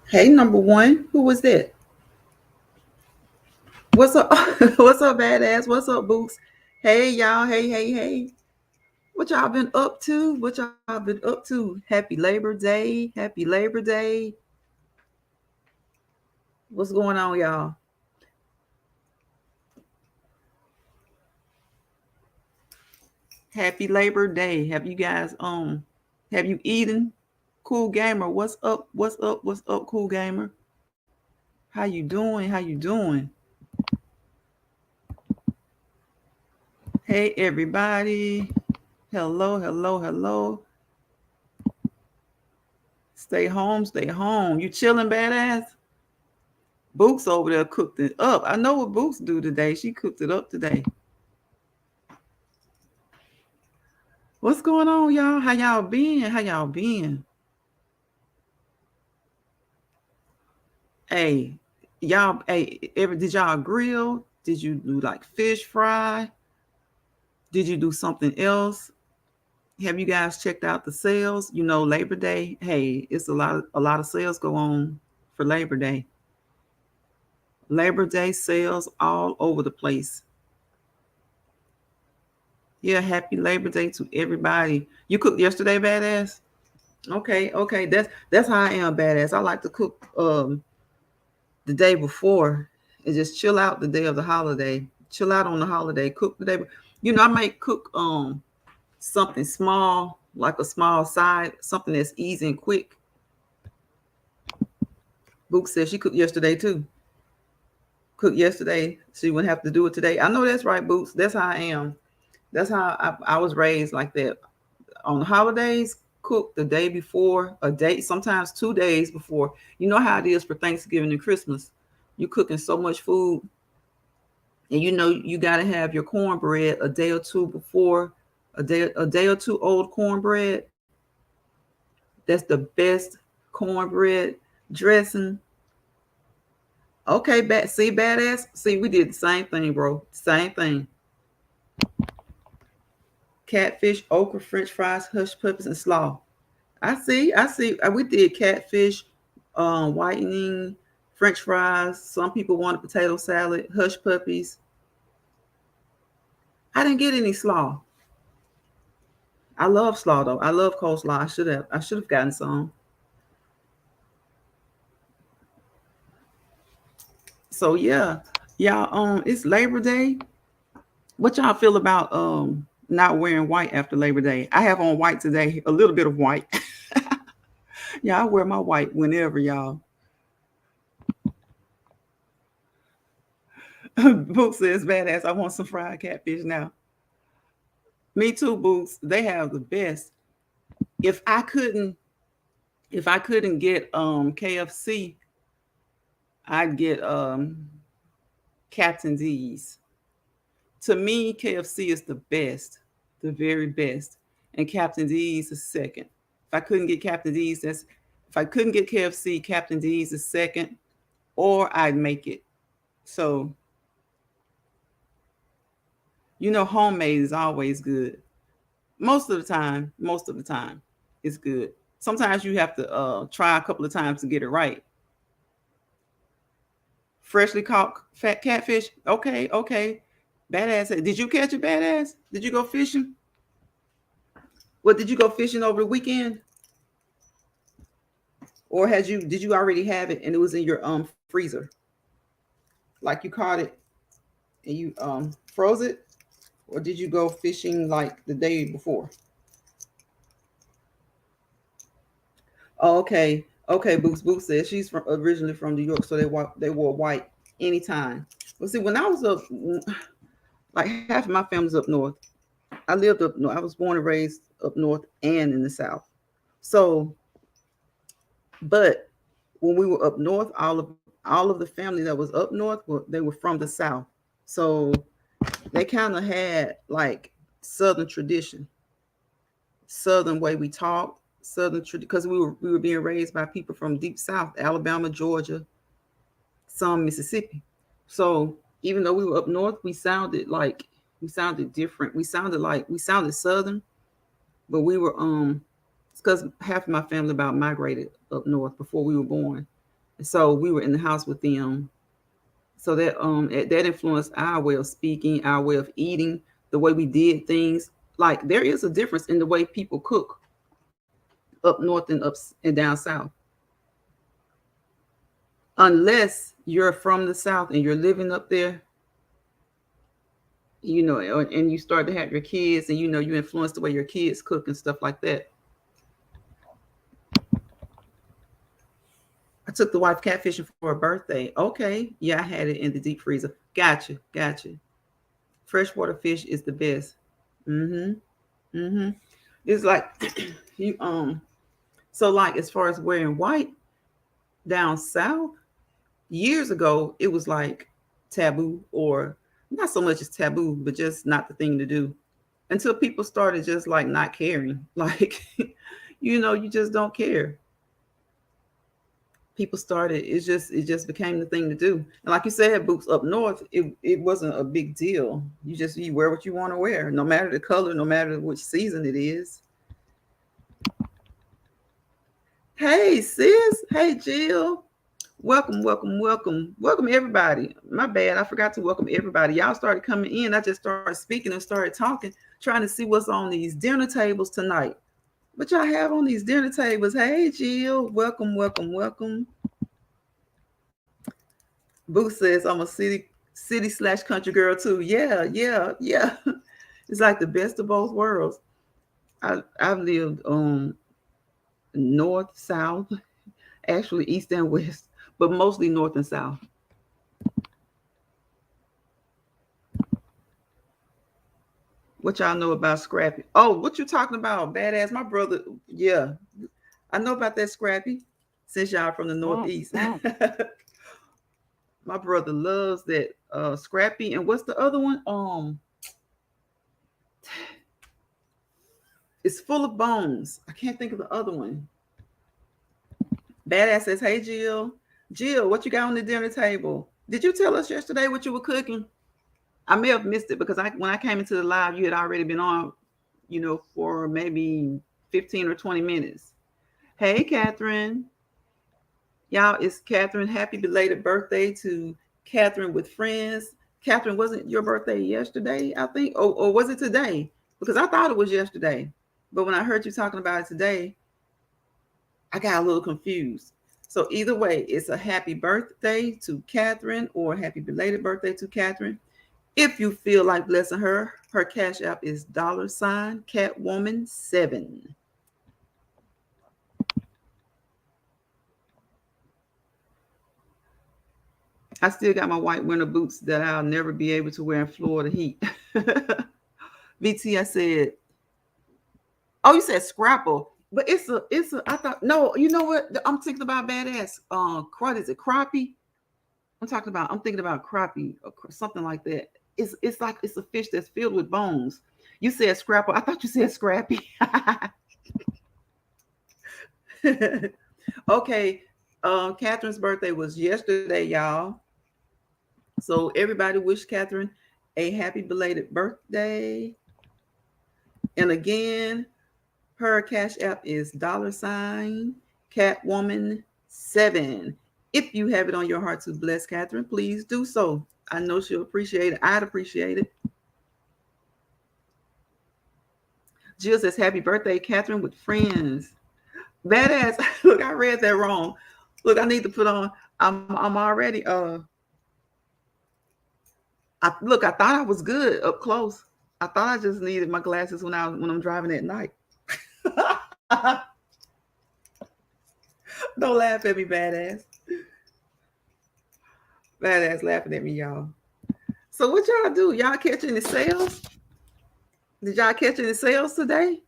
Hey, number one, who was that? What's up? What's up, badass? What's up, Boots? Hey, y'all. Hey, hey, hey. What y'all been up to? What y'all been up to? Happy Labor Day. Happy Labor Day. What's going on, y'all? Happy Labor Day. Have you guys have you eaten? Cool gamer. What's up? What's up? What's up, cool gamer? How you doing? How you doing? Hey everybody. Hello, hello, hello. Stay home, stay home. You chilling, badass? Books over there cooked it up. I know what Books do today. She cooked it up today. What's going on, y'all? How y'all been? How y'all been? Hey, y'all. Hey, did y'all grill? Did you do like fish fry? Did you do something else? Have you guys checked out the sales? You know, Labor Day. Hey, it's a lot of sales go on for Labor Day. Labor Day sales all over the place. Yeah, happy Labor Day to everybody. You cooked yesterday, badass? Okay, okay. That's how I am, badass. I like to cook the day before and just chill out the day of the holiday. Chill out on the holiday. Cook the day. You know, I might cook something small, like a small side, something that's easy and quick. Book said she cooked yesterday too. Cooked yesterday. She wouldn't have to do it today. I know that's right, Boots. That's how I am. That's how I was raised like that. On the holidays, cook the day before, a day, sometimes 2 days before. You know how it is for Thanksgiving and Christmas. You cooking so much food, and you know you got to have your cornbread a day or two before. A day or two old cornbread. That's the best cornbread dressing. Okay, see, badass. See, we did the same thing, bro. Same thing. Catfish, okra, French fries, hush puppies, and slaw. I see. I see. We did catfish, whitening, French fries. Some people wanted potato salad, hush puppies. I didn't get any slaw. I love slaw though. I love coleslaw. I should have gotten some. So yeah, y'all. It's Labor Day. What y'all feel about not wearing white after Labor Day? I have on white today. A little bit of white. Yeah, I wear my white whenever, y'all. Book says badass. I want some fried catfish now. Me too, Boots. They have the best. If I couldn't, if I couldn't get KFC, I'd get Captain D's. To me, KFC is the best, the very best, and Captain D's is second. If I couldn't get Captain D's, that's if I couldn't get KFC, Captain D's is second, or I'd make it. So you know, homemade is always good. Most of the time, it's good. Sometimes you have to try a couple of times to get it right. Freshly caught fat catfish. Okay, okay. Badass. Did you catch a badass? Did you go fishing? What did you go fishing over the weekend? Or did you already have it and it was in your freezer? Like you caught it and you froze it? Or did you go fishing like the day before? Oh, okay. Okay, Boots says she's originally from New York, so they wore white anytime. Well, see, when I was up, like half of my family's up north. I lived up north. I was born and raised up north and in the south. So, but when we were up north, all of the family that was up north, they were from the south. So they kind of had like southern tradition, southern way we talk, southern because we were being raised by people from deep south, Alabama, Georgia, some Mississippi. So even though we were up north, we sounded different. We sounded southern, but we were it's because half of my family about migrated up north before we were born. So we were in the house with them. So that influenced our way of speaking, our way of eating, the way we did things. Like there is a difference in the way people cook up north and up and down south. Unless you're from the south and you're living up there, and you start to have your kids, and you influence the way your kids cook and stuff like that. I took the wife catfishing for her birthday. Okay, yeah, I had it in the deep freezer. Gotcha, gotcha. Freshwater fish is the best. Mm-hmm. Mm-hmm. It's like you so like as far as wearing white down south, years ago it was like taboo, or not so much as taboo, but just not the thing to do. Until people started just like not caring. Like, you just don't care. People started, it just became the thing to do. And like you said, boots up north, it wasn't a big deal. You wear what you want to wear, no matter the color, no matter which season it is. Hey sis, hey Jill. Welcome, welcome, welcome, welcome everybody. My bad, I forgot to welcome everybody. Y'all started coming in. I just started speaking and started talking, trying to see what's on these dinner tables tonight. What y'all have on these dinner tables? Hey Jill, welcome, welcome, welcome. Boo says I'm a city/country girl too. Yeah, yeah, yeah. It's like the best of both worlds. I've lived north, south, actually east and west, but mostly north and south. What y'all know about Scrappy? Oh, what you talking about? Badass, my brother. Yeah, I know about that Scrappy. Since y'all from the northeast, my brother loves that Scrappy. And what's the other one? It's full of bones. I can't think of the other one. Badass says, "Hey Jill, Jill, what you got on the dinner table? Did you tell us yesterday what you were cooking? I may have missed it because when I came into the live, you had already been on, for maybe 15 or 20 minutes. Hey, Catherine, y'all, it's Catherine. Happy belated birthday to Catherine with friends. Catherine, wasn't your birthday yesterday? I think, or was it today? Because I thought it was yesterday, but when I heard you talking about it today, I got a little confused. So either way, it's a happy birthday to Catherine or happy belated birthday to Catherine. If you feel like blessing her, her cash app is $Catwoman7. I still got my white winter boots that I'll never be able to wear in Florida heat. VT, I said, oh, you said scrapple, but I thought, no, you know what? I'm thinking about badass. What is it? Crappie? I'm thinking about crappie or something like that. It's like it's a fish that's filled with bones. You said scrapple. I thought you said scrappy. Okay. Catherine's birthday was yesterday, y'all. So everybody wish Catherine a happy belated birthday. And again, her cash app is $Catwoman7. If you have it on your heart to bless Catherine, please do so. I know she'll appreciate it. I'd appreciate it. Jill says, happy birthday, Catherine with friends. Badass. Look, I read that wrong. Look, I need to put on. I'm already I thought I was good up close. I thought I just needed my glasses when I'm driving at night. Don't laugh at me, badass. Badass laughing at me, y'all. So what y'all do? Y'all catch any sales? Did y'all catch any sales today?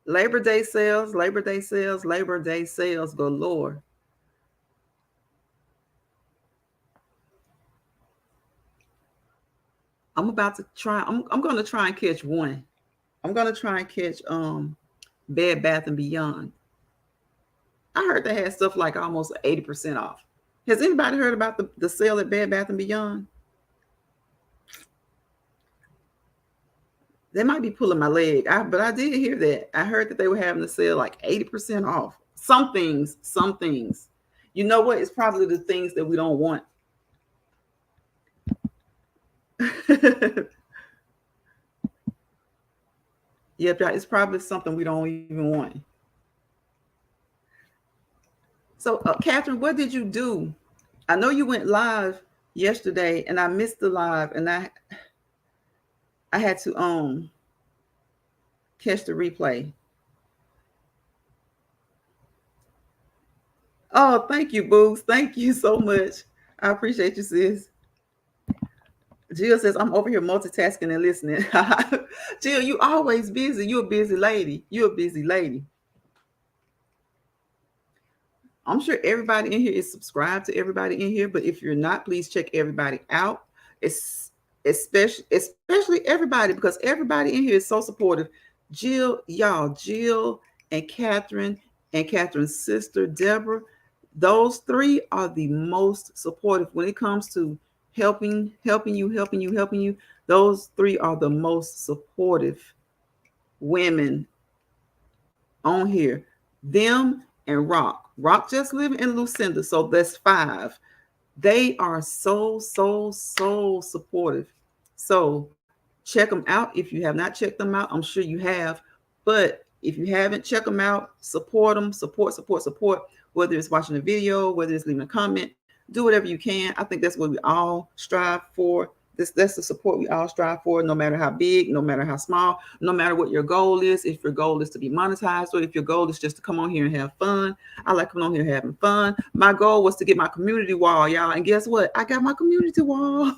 Labor Day sales, Labor Day sales, Labor Day sales galore. I'm about to try. I'm going to try and catch one. I'm going to try and catch Bed Bath and Beyond. I heard they had stuff like almost 80% off. Has anybody heard about the sale at Bed Bath and Beyond? They might be pulling my leg, but I did hear that. I heard that they were having the sale like 80% off. Some things. You know what? It's probably the things that we don't want. Yep, it's probably something we don't even want. So, Catherine, what did you do? I know you went live yesterday, and I missed the live, and I had to catch the replay. Oh, thank you, Boogs. Thank you so much. I appreciate you, sis. Jill says, I'm over here multitasking and listening. Jill, you always busy. You're a busy lady. You're a busy lady. I'm sure everybody in here is subscribed to everybody in here, but if you're not, please check everybody out. It's especially everybody, because everybody in here is so supportive. Jill, y'all, Jill and Catherine's sister Deborah, those three are the most supportive when it comes to helping you. Those three are the most supportive women on here. Them and Rock just living in Lucinda. So that's five. They are so supportive. So check them out. If you have not checked them out, I'm sure you have. But if you haven't, check them out. Support them. Support. Whether it's watching a video, whether it's leaving a comment, do whatever you can. I think that's what we all strive for. That's the support we all strive for, no matter how big, no matter how small, no matter what your goal is. If your goal is to be monetized, or if your goal is just to come on here and have fun. I like coming on here having fun. My goal was to get my community wall, y'all. And guess what? I got my community wall.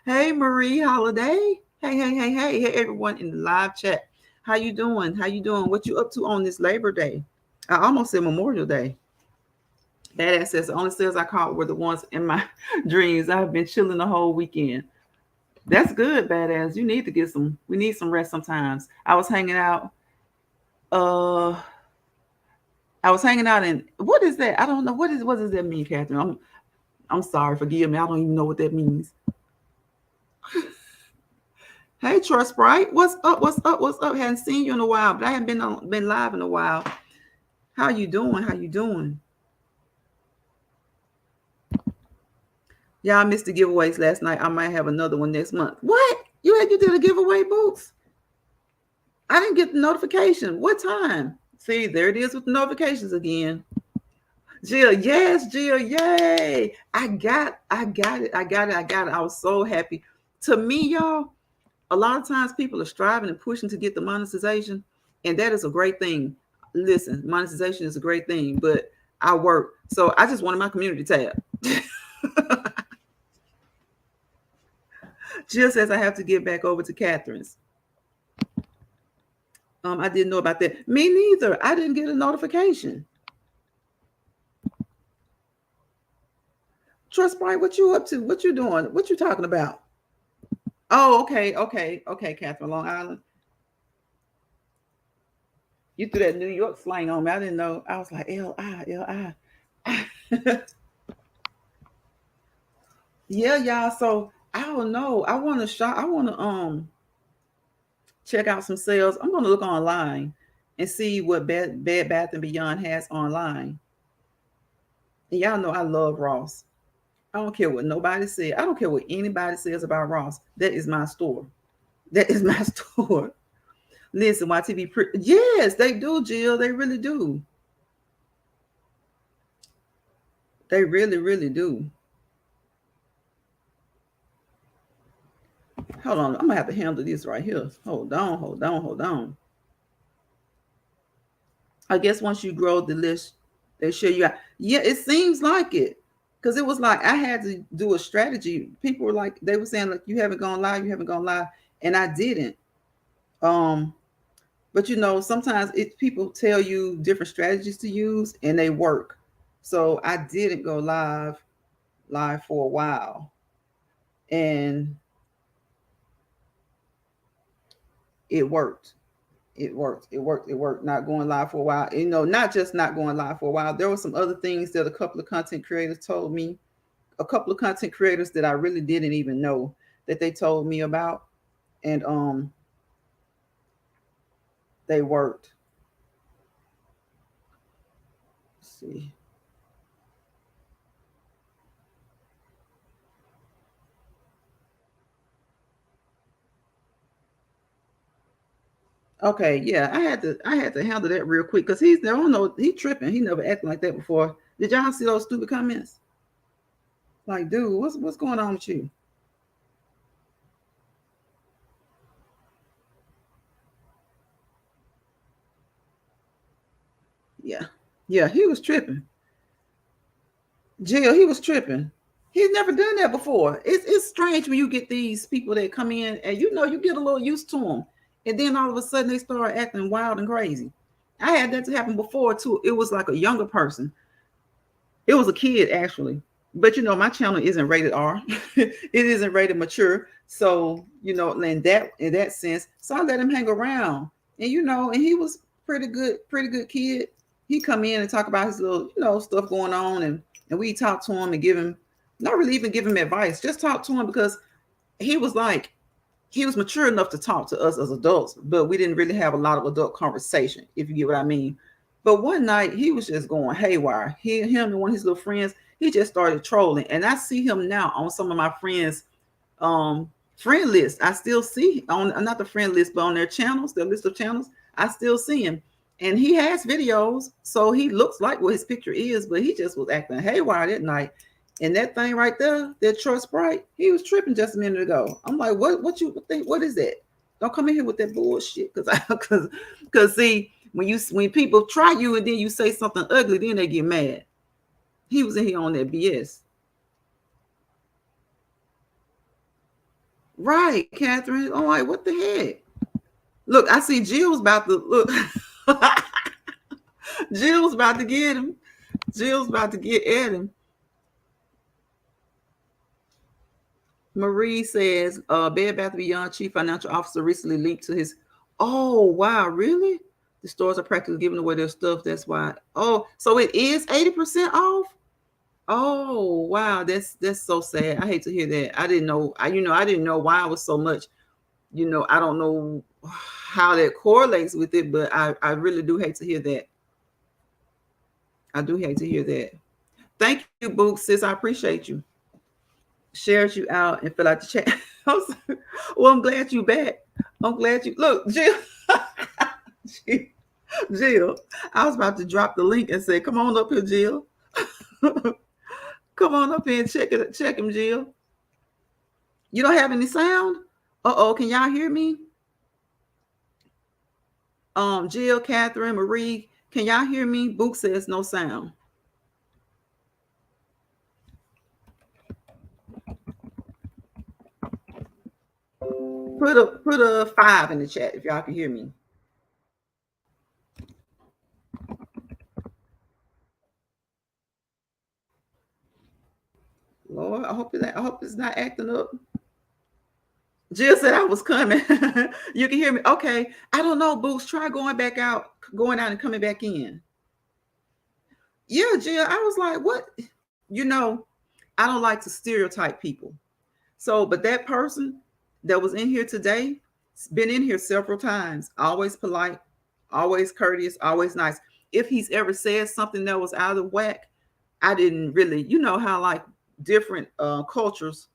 Hey, Marie Holiday. Hey, everyone in the live chat. How you doing? How you doing? What you up to on this Labor Day? I almost said Memorial Day. Badass says the only sales I caught were the ones in my dreams. I've been chilling the whole weekend. That's good, Badass. You need to get some. We need some rest sometimes. I was hanging out. Uh, I was hanging out in, what is that? I don't know. What does that mean, Catherine? I'm sorry. Forgive me. I don't even know what that means. Hey, Trust Sprite. What's up? What's up? Hadn't seen you in a while, but I haven't been live in a while. How you doing? How you doing? Y'all missed the giveaways last night. I might have another one next month. What? You did a giveaway, Boots? I didn't get the notification. What time? See, there it is with the notifications again. Jill, yes, Jill, yay. I got it. I was so happy. To me, y'all, a lot of times people are striving and pushing to get the monetization, and that is a great thing. Listen, monetization is a great thing, but I work. So I just wanted my community tab. Jill says I have to get back over to Catherine's. I didn't know about that. Me neither. I didn't get a notification. Trust Bright, what you up to? What you doing? What you talking about? Oh, okay, Catherine, Long Island. You threw that New York slang on me. I didn't know. I was like, L-I. Yeah, y'all. So I don't know. I want to shop. I want to check out some sales. I'm gonna look online and see what Bed Bath and Beyond has online. And y'all know I love Ross. I don't care what nobody said. I don't care what anybody says about Ross. That is my store. That is my store. Listen, YTV. Yes, they do, Jill. They really do. They really do. Hold on. I'm gonna have to handle this right here. Hold on. I guess once you grow the list, they show you out. Yeah, it seems like it. Because it was like I had to do a strategy. People were like, they were saying, like, you haven't gone live, and I didn't. Um, but sometimes people tell you different strategies to use and they work. So I didn't go live for a while. And it worked. It worked. Not going live for a while. Not just not going live for a while. There were some other things that a couple of content creators told me. A couple of content creators that I really didn't even know that they told me about. And they worked. Let's see. Okay, yeah, I had to handle that real quick because he's there. I don't know, he tripping. He never acted like that before. Did y'all see those stupid comments? Like, dude, what's going on with you? Yeah, yeah, he was tripping. Jill, he was tripping. He's never done that before. It's strange when you get these people that come in and you get a little used to them, and then all of a sudden they start acting wild and crazy. I had that to happen before too. It was like a younger person. It was a kid actually, but my channel isn't rated R. It isn't rated mature. So in that sense, so I let him hang around, and he was pretty good kid. He come in and talk about his little stuff going on, and we talk to him and give him not really even give him advice, just talk to him because he was like he was mature enough to talk to us as adults, but we didn't really have a lot of adult conversation, if you get what I mean. But one night he was just going haywire. Him and one of his little friends, he just started trolling. And I see him now on some of my friends' friend list. I still see on not the friend list, but on their channels, their list of channels, I still see him. And he has videos, so he looks like what his picture is, but he just was acting haywire that night. And that thing right there, that short sprite, he was tripping just a minute ago. I'm like, what you think? What is that? Don't come in here with that bullshit, because see, when people try you and then you say something ugly, then they get mad. He was in here on that BS. Right, Catherine. I'm like, what the heck? Look, I see Jill's about to look. Jill's about to get him. Jill's about to get at him. Marie says, Bed Bath & Beyond chief financial officer recently linked to his. Oh wow, really? The stores are practically giving away their stuff. That's why. Oh, so it is 80% off. Oh wow, that's so sad. I hate to hear that. I didn't know. I didn't know why it was so much. I don't know how that correlates with it, but I really do hate to hear that. I do hate to hear that. Thank you, Book sis. I appreciate you. Shared you out and fill out the chat. Well, I'm glad you back. I'm glad you look, Jill. Jill. I was about to drop the link and say, "Come on up here, Jill. Come on up here and check him, Jill." You don't have any sound? Uh-oh, can y'all hear me? Jill, Catherine, Marie, can y'all hear me? Book says no sound. Put a 5 in the chat if y'all can hear me. Lord, I hope it's not acting up. Jill said I was coming. You can hear me. Okay. I don't know, Boots. Try going out and coming back in. Yeah, Jill. I was like, what? You know, I don't like to stereotype people. So, but that person that was in here today, been in here several times, always polite, always courteous, always nice. If he's ever said something that was out of whack, I didn't really, how like different cultures,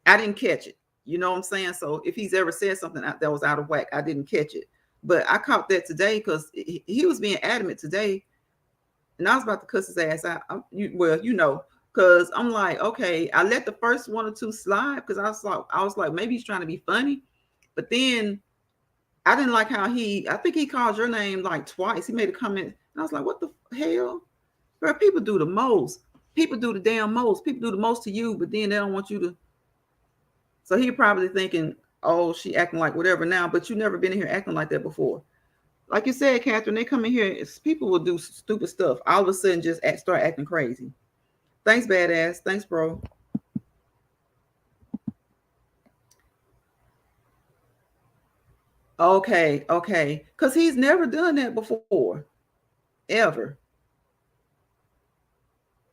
I didn't catch it. You know what I'm saying? So if he's ever said something that was out of whack, I didn't catch it. But I caught that today because he was being adamant today, and I was about to cuss his ass out. Because I'm like, okay, I let the first one or two slide because I was like, maybe he's trying to be funny, but then I didn't like how I think he called your name like twice. He made a comment, and I was like, what the hell? Bro, people do the most. People do the damn most. People do the most to you, but then they don't want you to. So he probably thinking, oh, she acting like whatever now, but you never been in here acting like that before. Like you said, Catherine, they come in here, people will do stupid stuff. All of a sudden, just start acting crazy. Thanks, badass. Thanks, bro. Okay. Because he's never done that before, ever.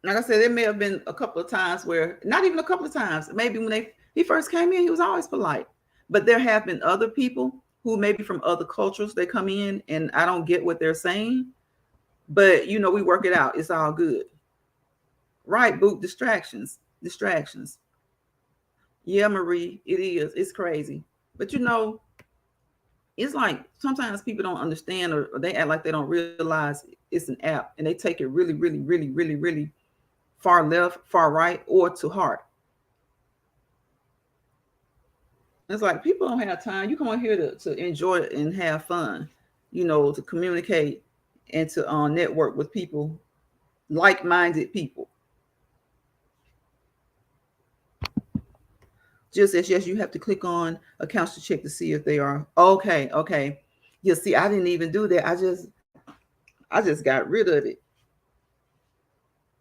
Like I said, there may have been a couple of times where, not even a couple of times, maybe when he first came in, he was always polite. But there have been other people who maybe from other cultures, they come in and I don't get what they're saying. But we work it out. It's all good. Right, Boot, distractions. Distractions. Yeah, Marie, it is. It's crazy. But it's like sometimes people don't understand, or they act like they don't realize it's an app, and they take it really, really, really, really, really far left, far right, or to heart. It's like people don't have time. You come on here to enjoy it and have fun, to communicate and to network with people, like-minded people. Just as yes, you have to click on accounts to check to see if they are okay. Okay, you see, I didn't even do that. I just got rid of it.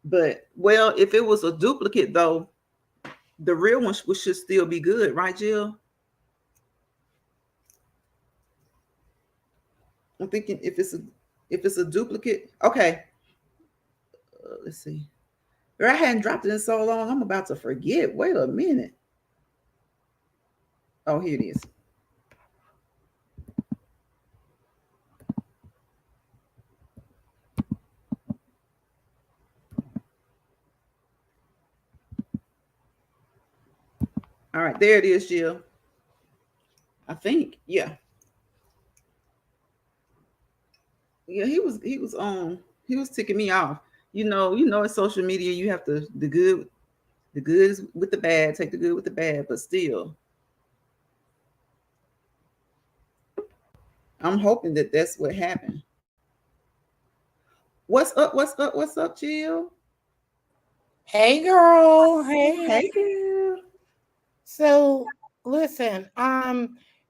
But well, if it was a duplicate though, the real one should still be good, right, Jill? I'm thinking if it's a duplicate. Okay, let's see. I hadn't dropped it in so long. I'm about to forget. Wait a minute. Oh, here it is. All right, there it is, Jill. I think, yeah, yeah. He was ticking me off. In social media, you have to the good is with the bad. Take the good with the bad, but still, I'm hoping that that's what happened. What's up? What's up? What's up, Jill? Hey girl, Hey, hey. girl. So listen,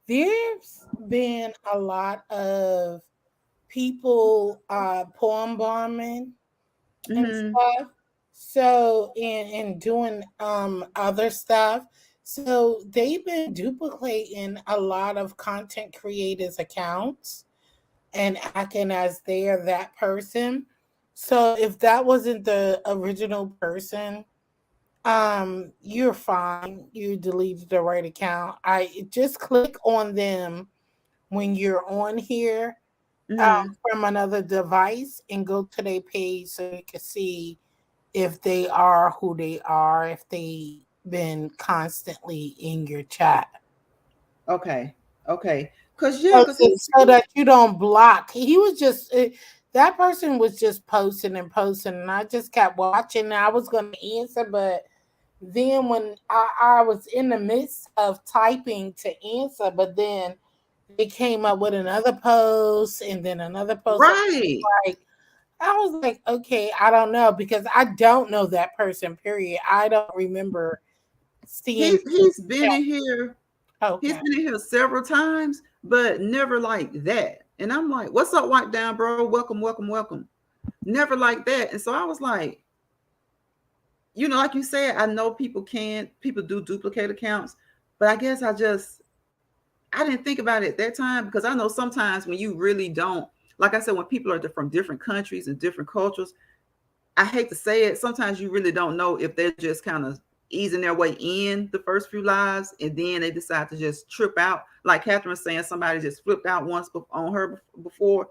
there's been a lot of people poem bombing and Mm-hmm. stuff. So and doing other stuff. So they've been duplicating a lot of content creators' accounts and acting as they are that person. So if that wasn't the original person, you're fine. You deleted the right account. I just click on them when you're on here Mm-hmm. from another device and go to their page so you can see if they are who they are, if they been constantly in your chat. Okay. Okay. Cause yeah, So, cause he, so that you don't block. He was just that person was just posting and posting, and I just kept watching. And I was going to answer, but then when I was in the midst of typing to answer, but then they came up with another post and then another post. right. Like I was like, okay, I don't know because I don't know that person. Period. I don't remember seeing. He's been in here. He's Okay. been in here several times, but never like that. And I'm like, "What's up, Wipe Down, bro? Welcome, welcome, welcome." Never like that. And so I was like, like you said, I know people do duplicate accounts, but I guess I didn't think about it at that time because I know sometimes when you really don't, like I said, when people are from different countries and different cultures, I hate to say it, sometimes you really don't know if they're just kind of easing their way in the first few lives and then they decide to just trip out. Like Catherine was saying, somebody just flipped out once on her before.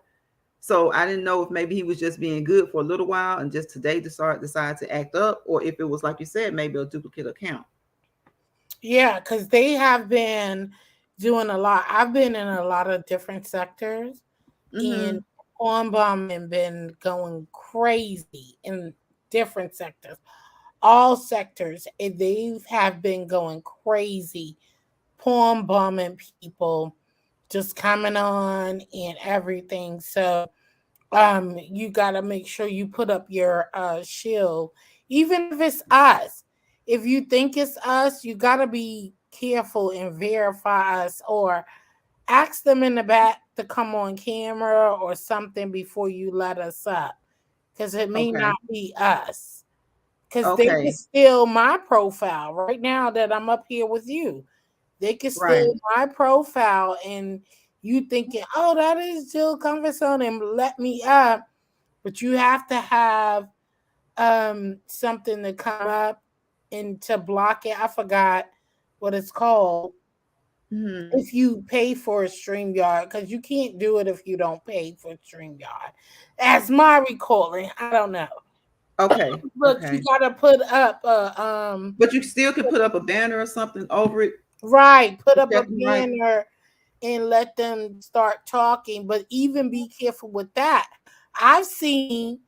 So I didn't know if maybe he was just being good for a little while and just today decide to act up, or if it was like you said, maybe a duplicate account. Yeah, because they have been doing a lot. I've been in a lot of different sectors, and Mm-hmm. on bombing been going crazy in different sectors. All sectors, and they have been going crazy, porn bombing people, just coming on and everything. So you got to make sure you put up your shield, even if it's us. If you think it's us, you got to be careful and verify us, or ask them in the back to come on camera or something before you let us up, because it may Okay. not be us, because they can Okay. steal my profile right now that I'm up here with you. They can Right. steal my profile and you thinking, oh, that is Jill Conversation and let me up. But you have to have something to come up and to block it. I forgot what it's called. Mm-hmm. If you pay for a StreamYard, because you can't do it if you don't pay for StreamYard. That's my recalling. I don't know. Okay. But you Okay. gotta put up a But you still can put up a banner or something over it. right, put up a Protect them, right? banner and let them start talking. But even be careful with that. I've seen,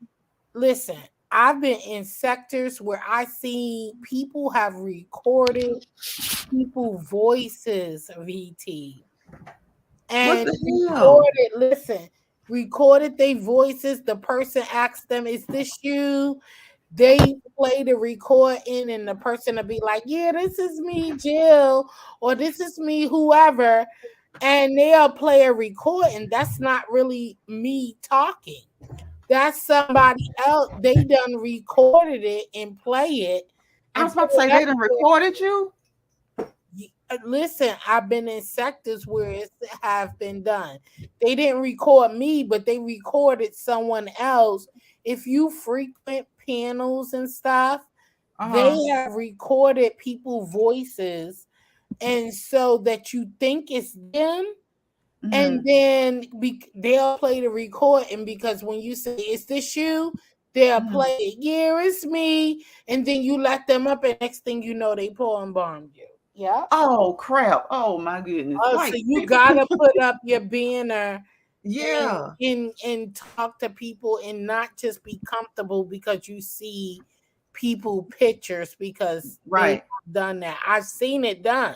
listen, I've been in sectors where I see people have recorded people voices, VT, What and the hell? recorded, listen, recorded their voices. The person asked them, "Is this you?" They play the recording, and the person will be like, "Yeah, this is me, Jill," or "This is me, whoever," and they'll play a recording. That's not really me talking. That's somebody else. They done recorded it and play it I and was put about to it say they done everywhere. recorded you. Listen, I've been in sectors where it have been done. They didn't record me, but they recorded someone else. If you frequent panels and stuff, they Uh-huh. have recorded people voices, and so that you think it's them, and Mm-hmm. then they'll play the recording, because when you say, "Is this you?" They'll Mm-hmm. play it. "Yeah, it's me," and then you let them up, and next thing you know, they pull and bomb you. Yeah. Oh crap. Oh my goodness. Oh, so Like you people. gotta put up your banner and Yeah. talk to people, and not just be comfortable because you see people pictures, because they Right. have done that. I've seen it done.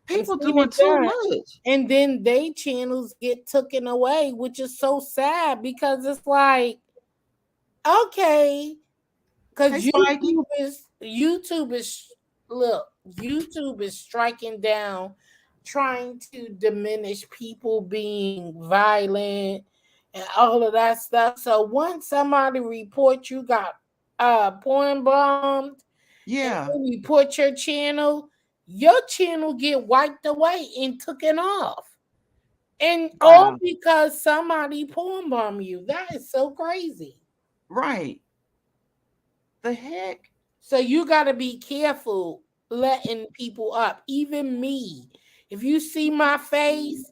I've People seen doing it too done. much. And then they channels get taken away, which is so sad, because it's like, okay, Hey because Spikey. YouTube is striking down, trying to diminish people being violent and all of that stuff. So once somebody report you got porn bombed, and Yeah. they report your channel get wiped away and taken off. And all Wow. because somebody porn bombed you. That is so crazy. Right. The heck? So you got to be careful letting people up. Even me. If you see my face,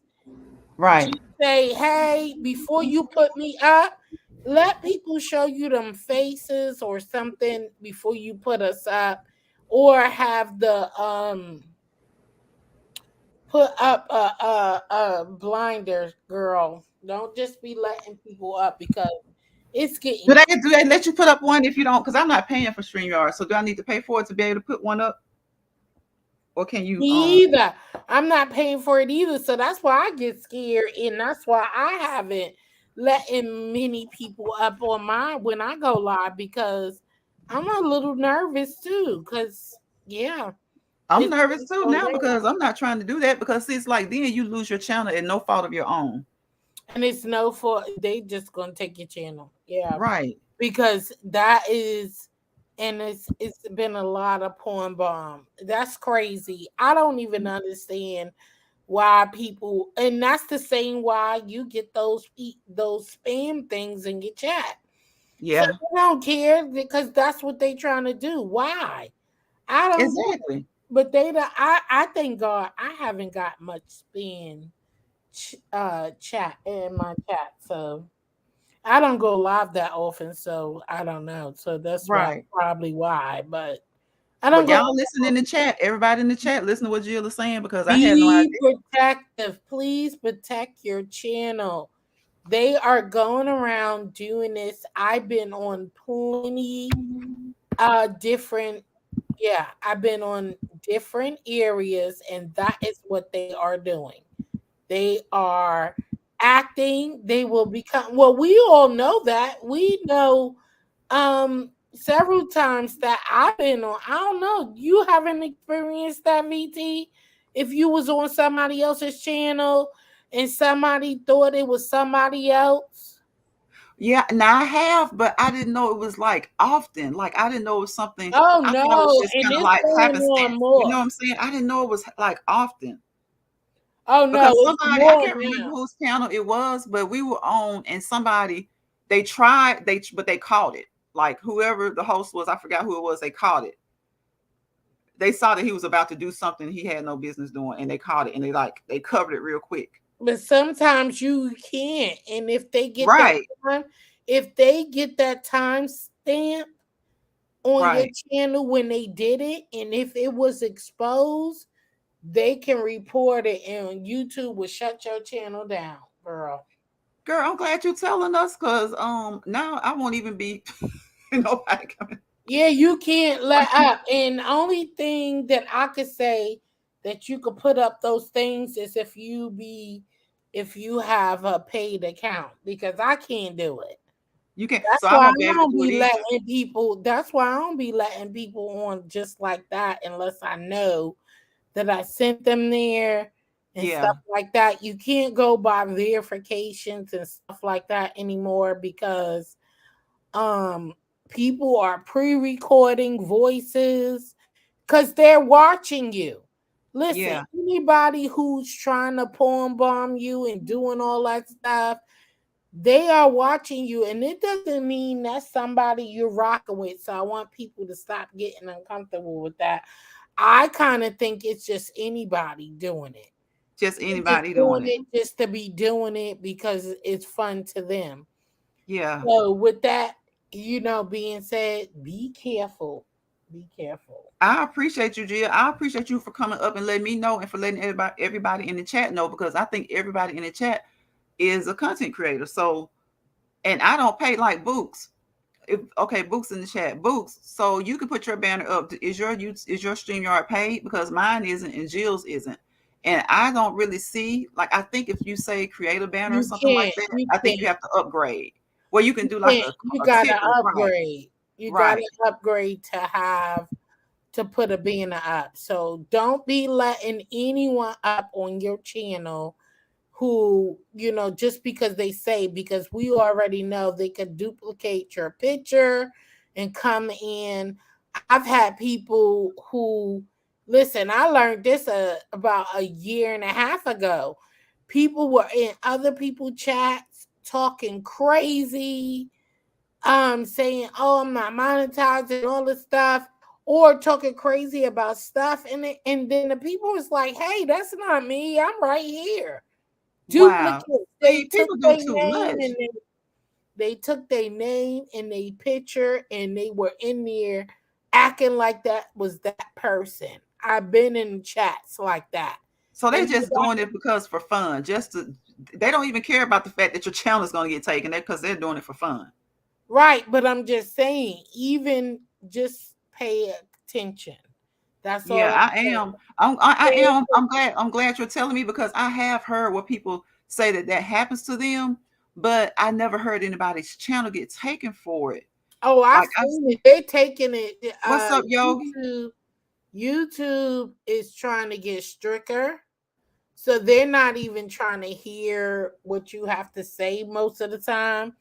Right. just say, "Hey," before you put me up. Let people show you them faces or something before you put us up, or have the put up a blinder, girl. Don't just be letting people up, because it's getting Do they let you put up one if you don't? Because I'm not paying for StreamYard. So do I need to pay for it to be able to put one up? Or can you me either. I'm not paying for it either. So that's why I get scared. And that's why I haven't letting many people up on mine when I go live, because I'm a little nervous too. Because, yeah, I'm it's nervous too so now nervous. because I'm not trying to do that because see, it's like then you lose your channel at no fault of your own. And it's no for they just gonna take your channel. Yeah. Right. Because that is, and it's been a lot of porn bomb. That's crazy. I don't even understand why people, and that's the same why you get those spam things in your chat. So Yeah. I don't care, because that's what they trying to do. Why? I don't get it. Exactly. But I thank God I haven't got much spam chat in my chat. So I don't go live that often, so I don't know. So that's why, Right. probably why. But I don't But go. y'all listen in the chat. Everybody in the chat, listen to what Jill is saying because I had no Be idea. protective. Please protect your channel. They are going around doing this. I've been on plenty different, yeah, I've been on different areas, and that is what they are doing. They are acting, they will become, well, we all know that. We know several times that I've been on. I don't know. You haven't experienced that, VT? If you was on somebody else's channel and somebody thought it was somebody else. Yeah, now I have, but I didn't know it was like often. Like I didn't know it was something. Oh I thought it was no, just and kind of it's like going on happenstance. You more. know what I'm saying? I didn't know it was like often. Oh no, Because it's somebody I more can't remember now. whose channel it was, but we were on and somebody they tried but they caught it. Like whoever the host was, I forgot who it was, they caught it. They saw that he was about to do something he had no business doing and they caught it and they covered it real quick. But sometimes you can't. And Right, if they get that time stamp on your right. channel when they did it, and if it was exposed, they can report it and YouTube will shut your channel down, girl. Girl, I'm glad you're telling us because now I won't even be nobody coming. Yeah, you can't let up. And the only thing that I could say that you could put up those things is if you have a paid account because I can't do it. You can't, That's so I why I won't be able to don't do it be either. letting people. That's why I don't be letting people on just like that unless I know that I sent them there and Yeah, stuff like that. You can't go by verifications and stuff like that anymore because um people are pre-recording voices because they're watching you. Listen, yeah, anybody who's trying to poem bomb you and doing all that stuff, they are watching you, and it doesn't mean that's somebody you're rocking with. So I want people to stop getting uncomfortable with that. I kind of think it's just anybody doing it. just They're just anybody doing doing it. it just to be doing it because it's fun to them. Yeah. So with that, being said, be careful. Be careful. I appreciate you, Jill. I appreciate you for coming up and letting me know and for letting everybody in the chat know because I think everybody in the chat is a content creator. So, and I don't pay like Books. If okay, Books in the chat, Books. So you can put your banner up. Is your StreamYard paid? Because mine isn't and Jill's isn't. And I don't really see like I think if you say create a banner or You something like can't. that, You I think you can't. have to upgrade. Well, you can You do like can't. You a gotta ticker, right? upgrade. You gotta Right. upgrade to put a banner up. So don't be letting anyone up on your channel who, just because they say, because we already know they could duplicate your picture and come in. I've had people who, listen, I learned this about a year and a half ago. People were in other people chats talking crazy, saying, "Oh, I'm not monetizing all this stuff," or talking crazy about stuff, and then the people was like, "Hey, that's not me. I'm right here." Wow. Duplicate. See, people do too much. They took their name and their picture and they were in there acting like that was that person. I've been in chats like that. So they're And just doing it because for fun. Just to, they don't even care about the fact that your channel is going to get taken there because they're doing it for fun. right, but I'm just saying, even just pay attention. That's Yeah, all I I'm am. I saying. am. I'm glad. I'm glad you're telling me because I have heard what people say that happens to them, but I never heard anybody's channel get taken for it. Oh, I've Like I seen it. see. They're taking it. What's up, Yogi? YouTube is trying to get stricter. So they're not even trying to hear what you have to say most of the time,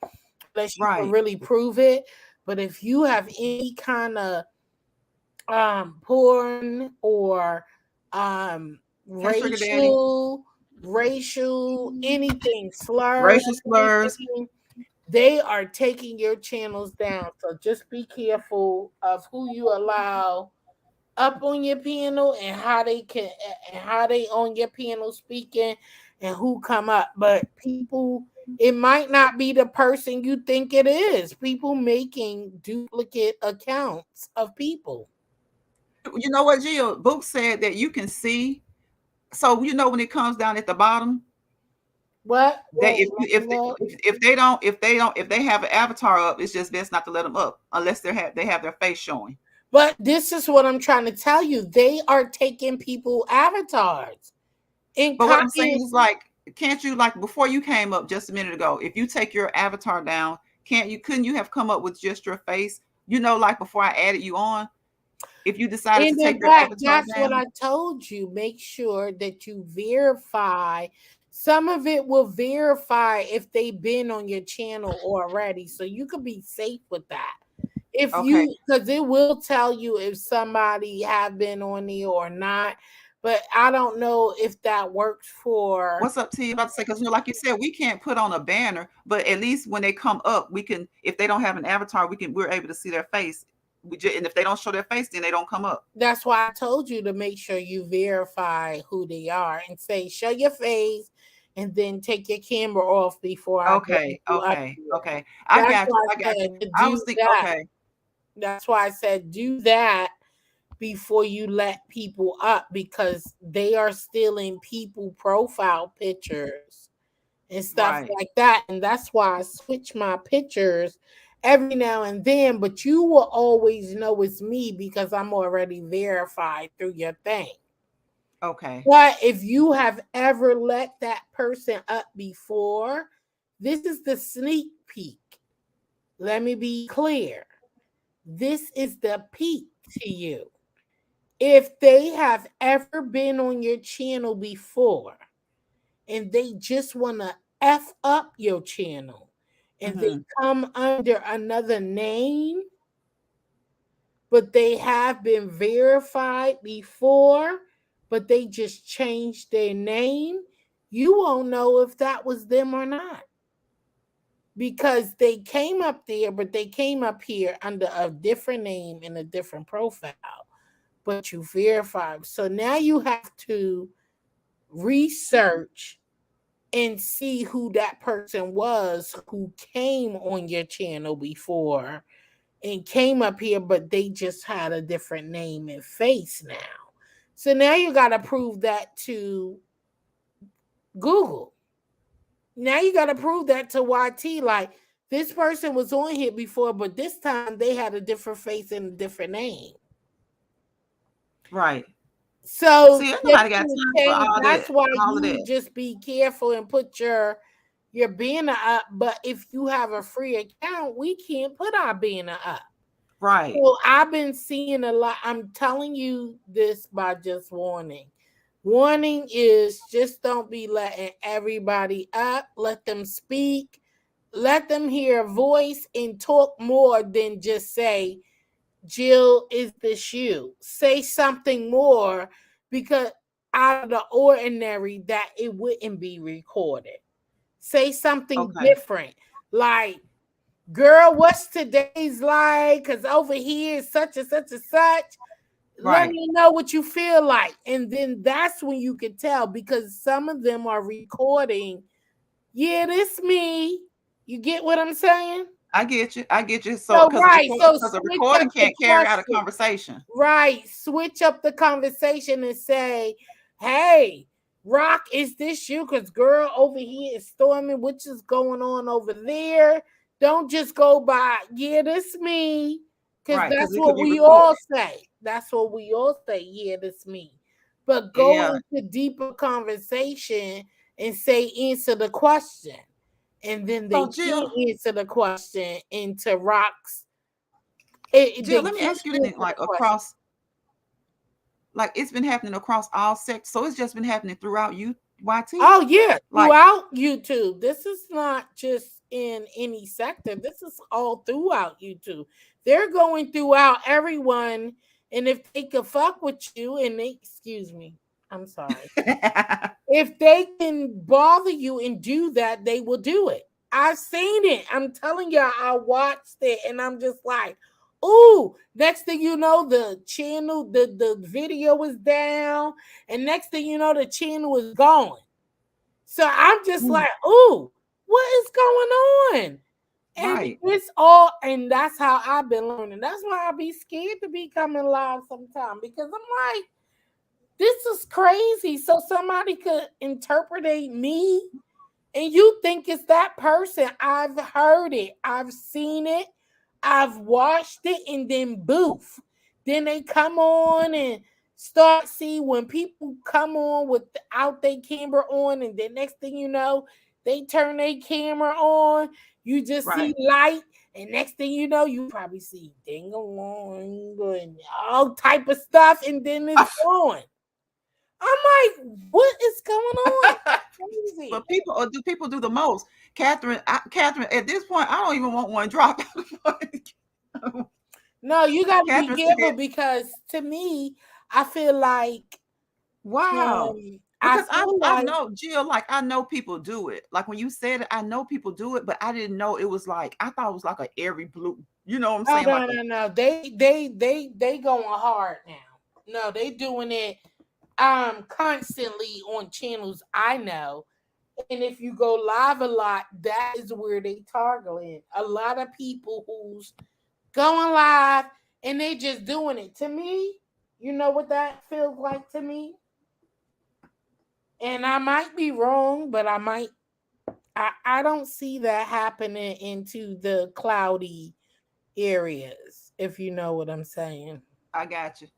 unless you can Right. really prove it. But if you have any kind of porn or um Hey, Sugar Daddy. racial racial anything slurs, Racial slurs. anything, they are taking your channels down. So just be careful of who you allow up on your piano and how they on your piano speaking and who come up. But people, it might not be the person you think it is. People making duplicate accounts of people. You know what, Jill? Book said that you can see. So when it comes down at the bottom, What? that Wait, let me look. if they have an avatar up, it's just best not to let them up unless they have their face showing. But this is what I'm trying to tell you. They are taking people avatars and But what I'm saying copying. is like, can't you like before you came up just a minute ago? If you take your avatar down, couldn't you have come up with just your face? Like before I added you on, if you decided to And take in your fact, avatar that's what down. I told you. Make sure that you verify. Some of it will verify if they've been on your channel already. So you could be safe with that. If Okay. you, because it will tell you if somebody have been on there or not. But I don't know if that works for. What's up, T? About to say because like you said, we can't put on a banner, but at least when they come up, we can. If they don't have an avatar, we're able to see their face. And if they don't show their face, then they don't come up. That's why I told you to make sure you verify who they are and say, show your face and then take your camera off before I bring Okay, you up okay, here. okay. I That's got you. why I I got you. said to I do was thinking, that. okay, That's why I said do that before you let people up, because they are stealing people profile pictures and stuff Right. like that. And that's why I switch my pictures every now and then, but you will always know it's me because I'm already verified through your thing. Okay. But if you have ever let that person up before, this is the sneak peek. Let me be clear. This is the peek to you. If they have ever been on your channel before and they just want to F up your channel and they Mm-hmm. come under another name, but they have been verified before, but they just changed their name, you won't know if that was them or not, because they came up there, but they came up here under a different name and a different profile, but you verified. So now you have to research and see who that person was who came on your channel before and came up here, but they just had a different name and face now. So now you got to prove that to Google. Now you got to prove that to YT. Like, this person was on here before, but this time they had a different face and a different name. Right. So See, ain't they nobody got can time for change. all That's that. why All of you that. just be careful and put your banner up. But if you have a free account, we can't put our banner up. Right. So I've been seeing a lot. I'm telling you this by just warning. Warning is just don't be letting everybody up. Let them speak. Let them hear a voice and talk more than just say, Jill, is this you? Say something more, because out of the ordinary that it wouldn't be recorded. Say something Okay. different. Like, girl, what's today's like? Because over here is such and such and such. Let Right. me know what you feel like. And then that's when you can tell, because some of them are recording. Yeah, this me. You get what I'm saying? I get you. I get you. So, So, right. So because a switch up recording the can't carry out a question. conversation. Right. Switch up the conversation and say, hey, Rock, is this you? Because girl over here is storming. What is going on over there? Don't just go by, yeah, this me. Because Right. Because that's it could what be we all recorded. say. That's what we all say. Yeah, this me. But go Yeah. into deeper conversation and say, answer the question. And then they So, can't Jill, answer the question into Rock's. Jill, They let me can't ask you this: answer the like question. across, like it's been happening across all sectors. So it's just been happening throughout YT. Oh yeah, Like, throughout YouTube. This is not just in any sector. This is all throughout YouTube. They're going throughout everyone, and if they could fuck with you, and they, excuse me, I'm sorry. If they can bother you and do that, they will do it. I've seen it. I'm telling y'all, I watched it, and I'm just like, ooh, next thing you know, the channel, the video is down, and next thing you know, the channel is gone. So I'm just mm, like, ooh, what is going on? And right. it's all, and that's how I've been learning. That's why I be scared to be coming live sometimes, because I'm like, this is crazy. So somebody could interpret me and you think it's that person. I've heard it, I've seen it, I've watched it, and then boof. Then they come on and start, see, when people come on without their camera on, and then next thing you know, they turn their camera on, you just see Right. light, and next thing you know, you probably see ding along and all type of stuff, and then it's gone. I'm like, what is going on? Crazy. But people, or do people do the most? Catherine, at this point, I don't even want one drop. No, you got to be Catherine careful, said, because to me, I feel like, "Wow." I Because feel I like, know, Jill, like I know people do it. Like when you said it, I know people do it, but I didn't know it was like, I thought it was like a every blue, you know what I'm oh saying? Like no, a, no, no, they going hard now. No, they doing it constantly on channels I know. And if you go live a lot, that is where they targeting a lot of people who's going live and they just doing it. To me, You know what that feels like to me? And I might be wrong, but I don't see that happening into the cloudy areas, if you know what I'm saying. I got you.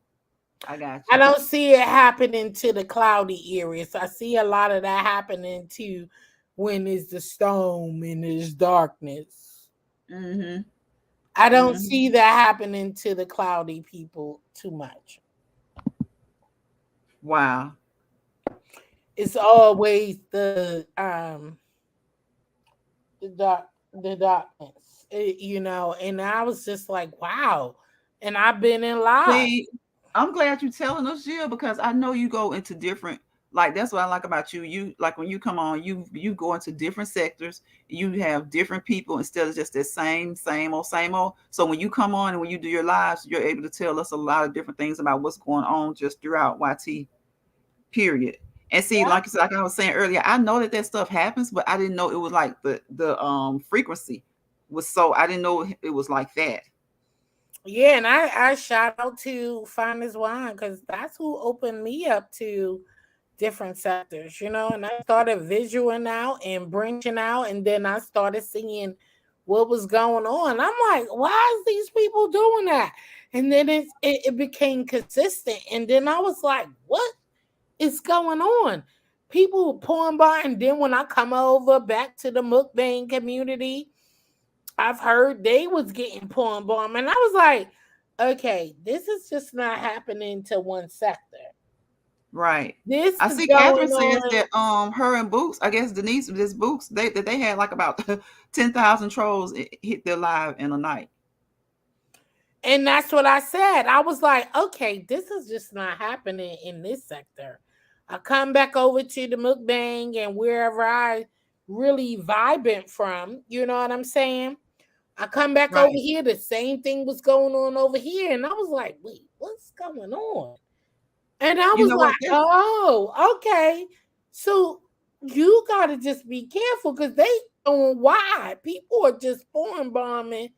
I got I you. don't see it happening to the cloudy areas. I see a lot of that happening to when it's the storm and there's darkness. Mm-hmm. I don't Mm-hmm. see that happening to the cloudy people too much. Wow. It's always the darkness, and I was just like, wow. And I've been in live. See, I'm glad you're telling us, Jill, because I know you go into different, like that's what I like about you. You like when you come on, you go into different sectors, you have different people instead of just the same old, same old. So when you come on and when you do your lives, you're able to tell us a lot of different things about what's going on just throughout YT, period. And see, Yeah. like I said, like I was saying earlier, I know that that stuff happens, but I didn't know it was like the frequency was so I didn't know it was like that. Yeah, and I shout out to Finest Wine because that's who opened me up to different sectors, and I started visualing out and branching out, and then I started seeing what was going on. I'm like, why is these people doing that? And then it became consistent, and then I was like, what is going on? People pouring by, and then when I come over back to the mukbang community, I've heard they was getting porn bomb, and I was like, okay, this is just not happening to one sector. Right. This I is see Catherine going says on. that her and Books, I guess Denise this Books, they had like about 10,000 trolls hit their live in a night. And that's what I said. I was like, okay, this is just not happening in this sector. I come back over to the mukbang and wherever I really vibing from, you know what I'm saying? I come back over Right. here, the same thing was going on over here. And I was like, wait, what's going on? And I You was know what? like, That's oh, okay. So you gotta just be careful because they doing why people are just foreign bombing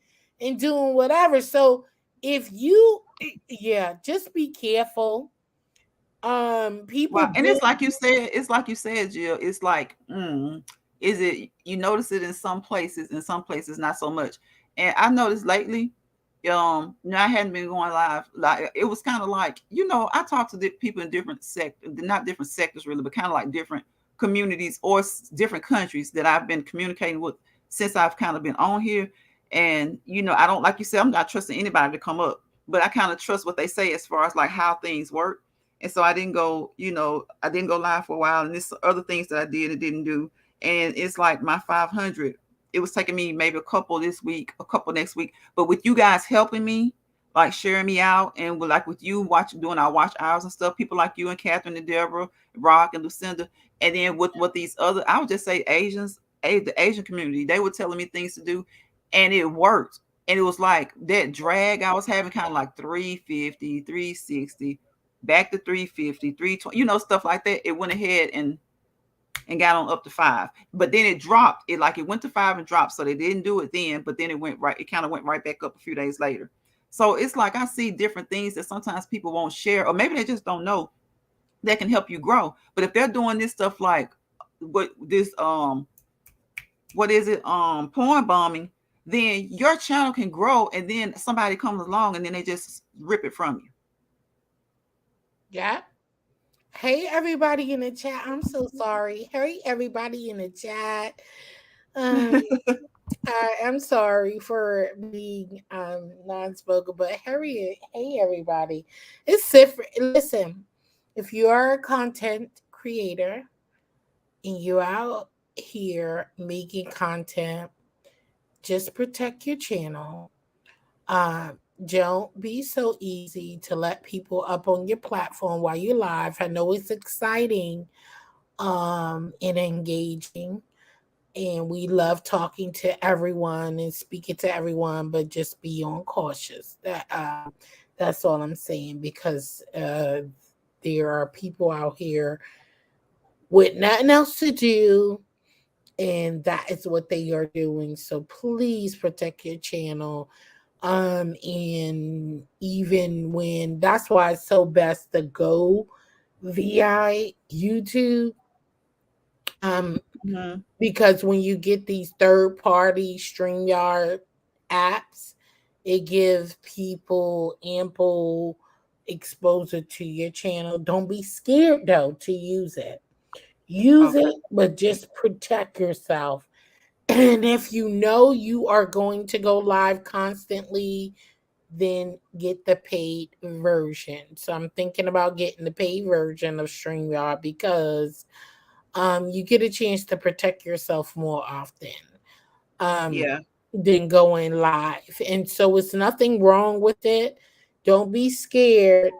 and doing whatever. So if you yeah, just be careful. People wow. And been it's like you said, Jill. It's like, is it you notice it in some places not so much. And I noticed lately, I hadn't been going live. Like it was kind of like, I talk to people in different sectors, not different sectors really, but kind of like different communities or different countries that I've been communicating with since I've kind of been on here. And I don't like you said, I'm not trusting anybody to come up, but I kind of trust what they say as far as like how things work. And so I didn't go live for a while, and this other things that I did and didn't do. And it's like my 500, it was taking me maybe a couple this week, a couple next week. But with you guys helping me, like sharing me out, and with you doing our watch hours and stuff, people like you and Catherine and Deborah, Rock and Lucinda, and then with what these other, I would just say Asians, the Asian community, they were telling me things to do, and it worked. And it was like that drag I was having, kind of like 350, 360, back to 350, 320, stuff like that. It went ahead and got on up to 5. But then it dropped. It went to 5 and dropped. So they didn't do it then, but then it kind of went right back up a few days later. So it's like I see different things that sometimes people won't share, or maybe they just don't know that can help you grow. But if they're doing this stuff like what is it, porn bombing, then your channel can grow, and then somebody comes along and then they just rip it from you. yeah. Hey everybody in the chat. I'm so sorry. Hey everybody in the chat. Um I am sorry for being non-spoken, but Harriet, hey everybody. It's different. Listen, if you are a content creator and you're out here making content, just protect your channel. Don't be so easy to let people up on your platform while you're live. I know it's exciting and engaging, and we love talking to everyone and speaking to everyone, but just be on cautious. That's all I'm saying, because there are people out here with nothing else to do, and that is what they are doing. So please protect your channel. And even when that's why it's so best to go via YouTube. Um, Hmm. because when you get these third party StreamYard apps, it gives people ample exposure to your channel. Don't be scared though to use it. Use Okay. it, but just protect yourself. And if you know you are going to go live constantly, then get the paid version. So I'm thinking about getting the paid version of StreamYard because you get a chance to protect yourself more often um, Yeah. than going live. And so it's nothing wrong with it. Don't be scared.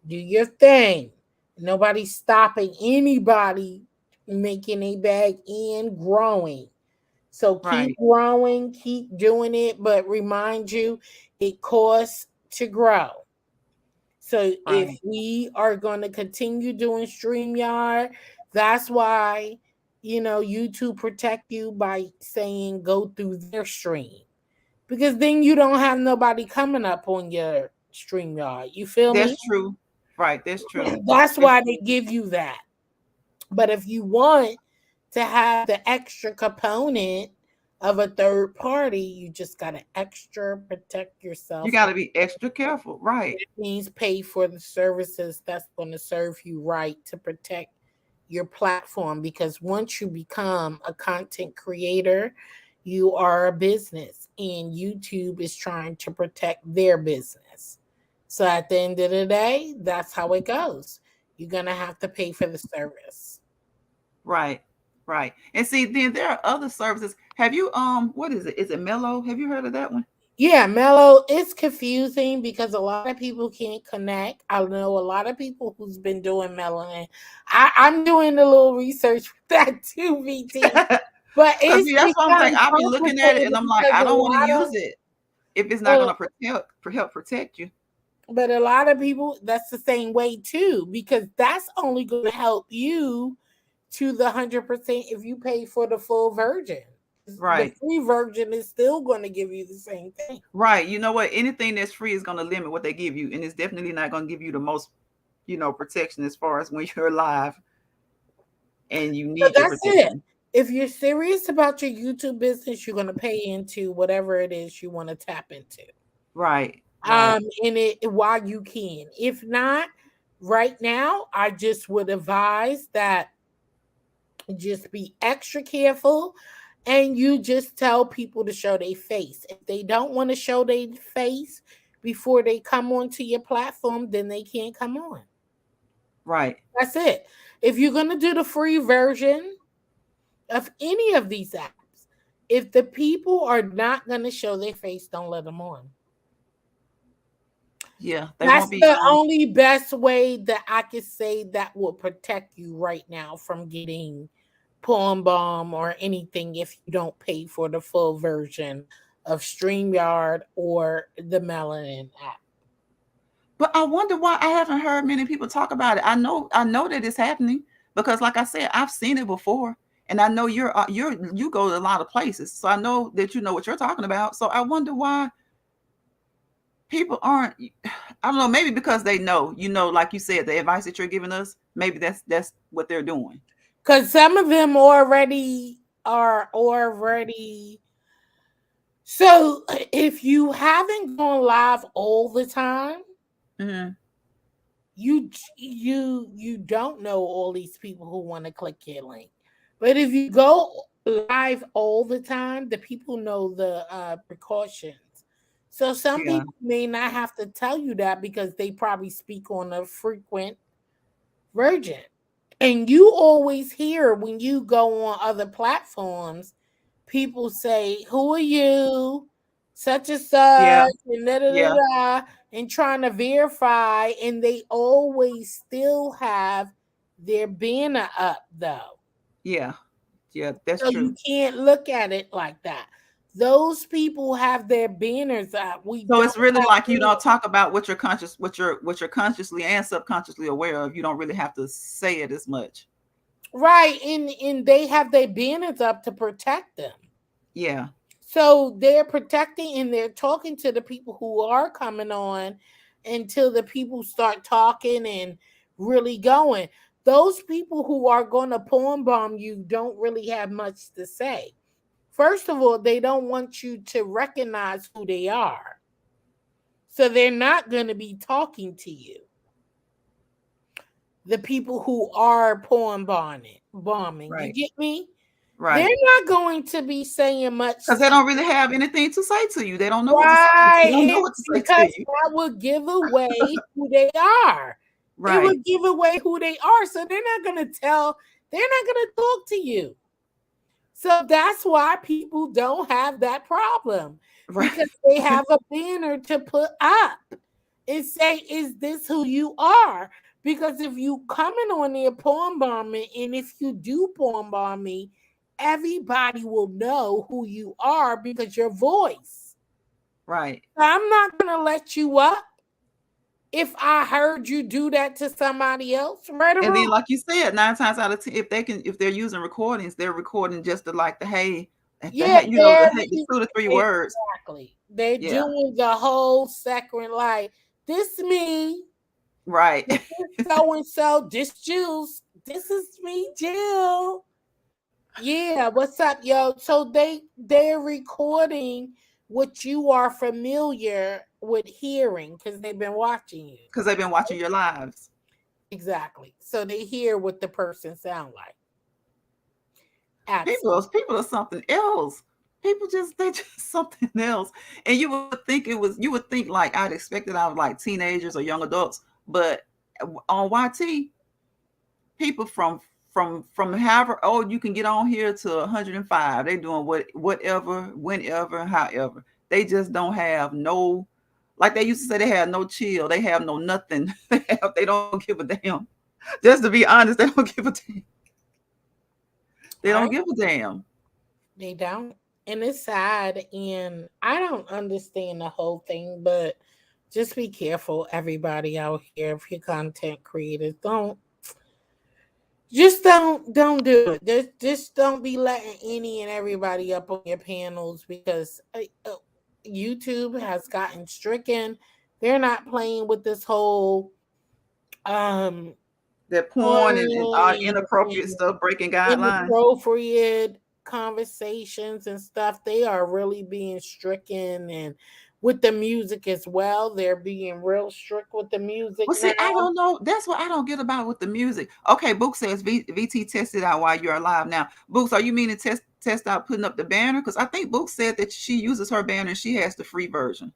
Do your thing. Nobody's stopping anybody making a bag and growing. So keep Right. growing, keep doing it, but remind you it costs to grow. So if Right. we are going to continue doing StreamYard, that's why, YouTube protect you by saying go through their stream. Because then you don't have nobody coming up on your StreamYard. You feel me? That's true. Right. That's true. That's That's why they give you that. But if you want to have the extra component of a third party, you just got to extra protect you yourself. got to be extra careful. Right. Means pay for the services that's going to serve you right to protect your platform, because once you become a content creator, you are a business and YouTube is trying to protect their business. So at the end of the day, that's how it goes. You're going to have to pay for the service. Right. Right. And see, then there are other services. Have you what is it? Is it Mellow? Have you heard of that one? Yeah, Mellow, it's confusing because a lot of people can't connect. I know a lot of people who's been doing Mellow, and I'm doing a little research with that too, VT. But Cause it's see, that's what I'm saying. become I've been looking at it and complicated I'm like, because I a don't want to lot of use it if it's not well, gonna help protect you. but a lot of people that's the same way too, because that's only going to help you to the 100% if you pay for the full version. The Right. free version is still going to give you the same thing. Right. You know what? Anything that's free is gonna limit what they give you, and it's definitely not gonna give you the most, protection as far as when you're live and you So need your that's it. protection. If you're serious about your YouTube business, you're going to pay into whatever it is you want to tap into. Right. Right. In it while you can. If not, right now, I just would advise that just be extra careful and you just tell people to show their face. If they don't want to show their face before they come onto your platform, then they can't come on. Right. That's it. If you're going to do the free version of any of these apps, if the people are not going to show their face, don't let them on. Yeah. They That's won't be the only best way that I could say that will protect you right now from getting poem bomb or anything if you don't pay for the full version of StreamYard or the Melanin app. but I wonder why I haven't heard many people talk about it. I know that it's happening because like I said, I've seen it before. And I know you go to a lot of places. So I know that you know what you're talking about. So I wonder why people aren't. I don't know, maybe because they know, like you said, the advice that you're giving us, maybe that's what they're doing. Because some of them already are already. So if you haven't gone live all the time, Hmm. you don't know all these people who want to click your link. But if you go live all the time, the people know the precautions. So some Yeah. people may not have to tell you that because they probably speak on a frequent version. And you always hear when you go on other platforms, people say, "Who are you?" Such and Yeah. such, and da da da Yeah. da, and trying to verify, and they always still have their banner up though. Yeah. Yeah. That's So you true. can't look at it like that. Those people have their banners up. We So don't it's really have like you banners. don't talk about what you're consciously and subconsciously aware of. You don't really have to say it as much. Right, and they have their banners up to protect them. Yeah. So they're protecting and they're talking to the people who are coming on until the people start talking and really going. Those people who are going to porn bomb you don't really have much to say. First of all, they don't want you to recognize who they are. So they're not going to be talking to you. The people who are bombing. You Right. get me? They're Right. not going to be saying much Because they to don't really have anything to say to you. They don't know what to say. They right. don't know And what to say to because you. that would give away who they are. It Right. would give away who they are. So they're not gonna talk to you. So that's why people don't have that problem Right. because they have a banner to put up and say, "Is this who you are?" Because if you coming on there porn bombing, and if you do porn bomb me, everybody will know who you are because your voice. Right. I'm not gonna let you up if I heard you do that to somebody else, right or And then, wrong. like you said, 9 times out of 10, if they're using recordings, they're recording just the Yeah, hey, the every 2 to 3 words. exactly. They're Yeah. doing the whole second like this me, Right. this so and so, this Juice, this is me, Jill. Yeah, what's up, yo? So they're recording what you are familiar with hearing because they've been watching you. Because they've been watching your lives. Exactly. So they hear what the person sound like. People, Absolutely. people are something else. People they just something else. And you would think like I'd expect it out of like teenagers or young adults, but on YT, people from however old you can get on here to 105, they doing whatever, whenever, however. They just don't have no, like they used to say, they have no chill, they have no nothing. They don't give a damn. Just to be honest, they don't give a damn. They All don't right. give a damn. They don't. And it's sad. And I don't understand the whole thing, but just be careful, everybody out here. If you're content creators, don't do it. Just don't be letting any and everybody up on your panels because YouTube has gotten stricken. They're not playing with this whole um That porn and porn inappropriate and stuff breaking guidelines. inappropriate conversations and stuff. They are really being stricken, and with the music as well, they're being real strict with the music Well, now. see, I don't know. That's what I don't get about with the music. Okay, Book says VT tested out while you're alive now. Books, are you meaning test out putting up the banner? Because I think Book said that she uses her banner and she has the free version.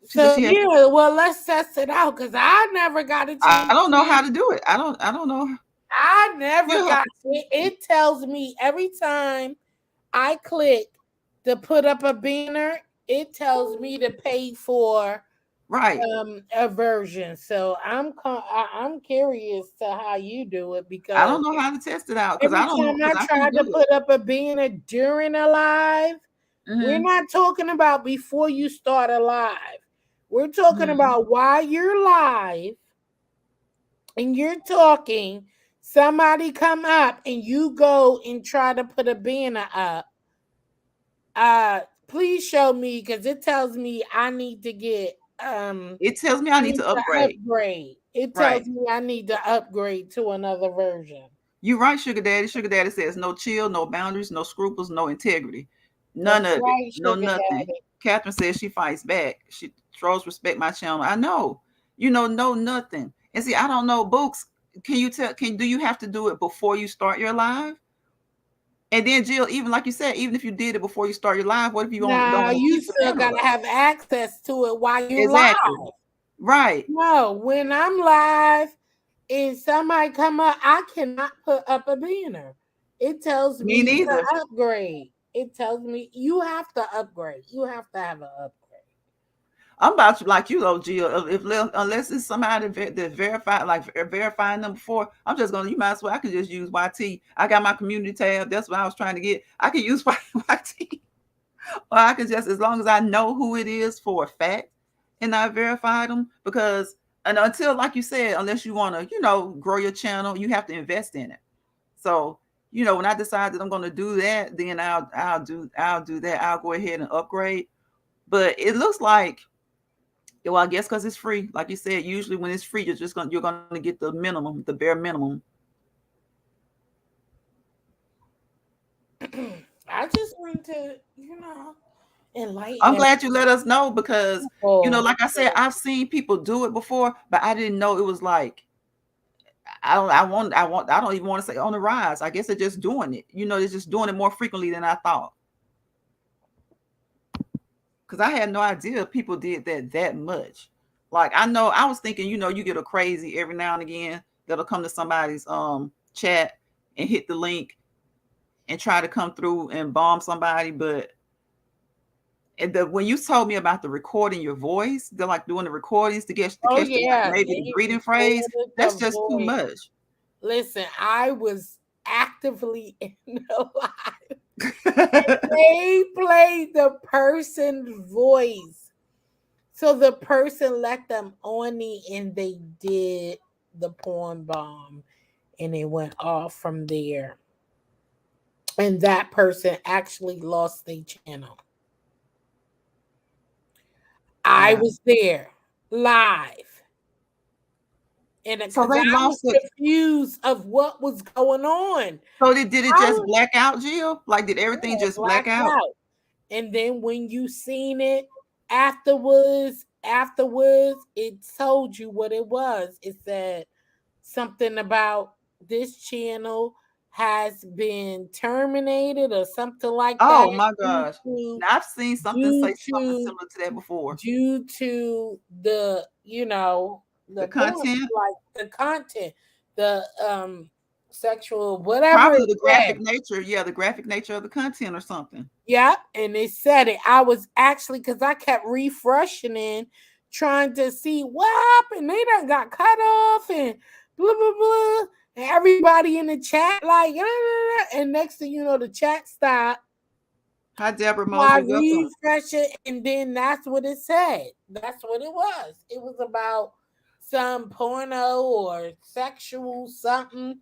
She said So she has. yeah, well, let's test it out because I never got a I chance. don't know how to do it. I don't know. I never You'll have got to, it. It tells me every time I click to put up a banner, it tells me to pay for right. a version. So I'm curious to how you do it I because don't know how to test it out because I every don't know time I because I can't tried to do it. put up a banner during a live, we're Hmm. not talking about before you start a live. We're talking Hmm. about while you're live and you're talking, somebody come up and you go and try to put a banner up. Please show me because it tells me I need to get It tells me I I need need to to upgrade. upgrade. It Right. tells me I need to upgrade to another version. You right, Sugar Daddy. Sugar Daddy says no chill, no boundaries, no scruples, no integrity. None That's of it. right, No sugar nothing. daddy. Catherine says she fights back. She throws respect my channel. I know. No nothing. And see, I don't know books. Can you tell do you have to do it before you start your live? And then Jill, even like you said, even if you did it before you start your live, what if you don't Nah, want to you keep the still banner gotta up? have access to it while you Exactly. live. Right. No, when I'm live and somebody come up, I cannot put up a banner. It tells Me me neither. to upgrade. It tells me you have to upgrade. You have to have an upgrade. I'm about to like you though, Jill. If unless it's somebody that verified, like verifying them before, I'm just gonna. You might as well. I can just use YT. I got my community tab. That's what I was trying to get. I can use YT, or I can just as long as I know who it is for a fact, and I verify them because and until like you said, unless you want to, grow your channel, you have to invest in it. So when I decide that I'm going to do that, then I'll do that. I'll go ahead and upgrade. But it looks like, well, I guess because it's free, like you said, usually when it's free, you're gonna get the minimum, the bare minimum. I just wanted to, enlighten I'm them. glad you let us know because Oh, like I said, I've seen people do it before, but I didn't know it was like I don't even want to say on the rise. I guess they're just doing it. They're just doing it more frequently than I thought. Because I had no idea people did that much. Like I know I was thinking, you get a crazy every now and again that'll come to somebody's chat and hit the link and try to come through and bomb somebody. But when you told me about the recording your voice, they're like doing the recordings to oh catch the, like, yeah, maybe the they greeting phrase. recorded That's the just too voice. much. Listen, I was actively in the live. They played the person's voice. So the person let them on the and they did the porn bomb and it went off from there. And that person actually lost their channel. I Wow. was there live. And So because they I was lost it. confused of what was going on. So did it I just was black out, Jill? Like did everything just black blacked out? out. And then when you seen it afterwards, it told you what it was. It said something about this channel has been terminated or something like that Oh my due gosh. to Now I've seen something due say something to similar to that before. due to the The the porn, content, like the content, the sexual whatever probably it the said. graphic nature. Yeah, the graphic nature of the content or something. Yep, and it said it. I was actually because I kept refreshing in, trying to see what happened. They done got cut off and blah blah blah. And everybody in the chat like, and next thing you know, the chat stopped. Hi, Deborah So I Mosley. Welcome. refresh it, and then that's what it said. That's what it was. It was about some porno or sexual something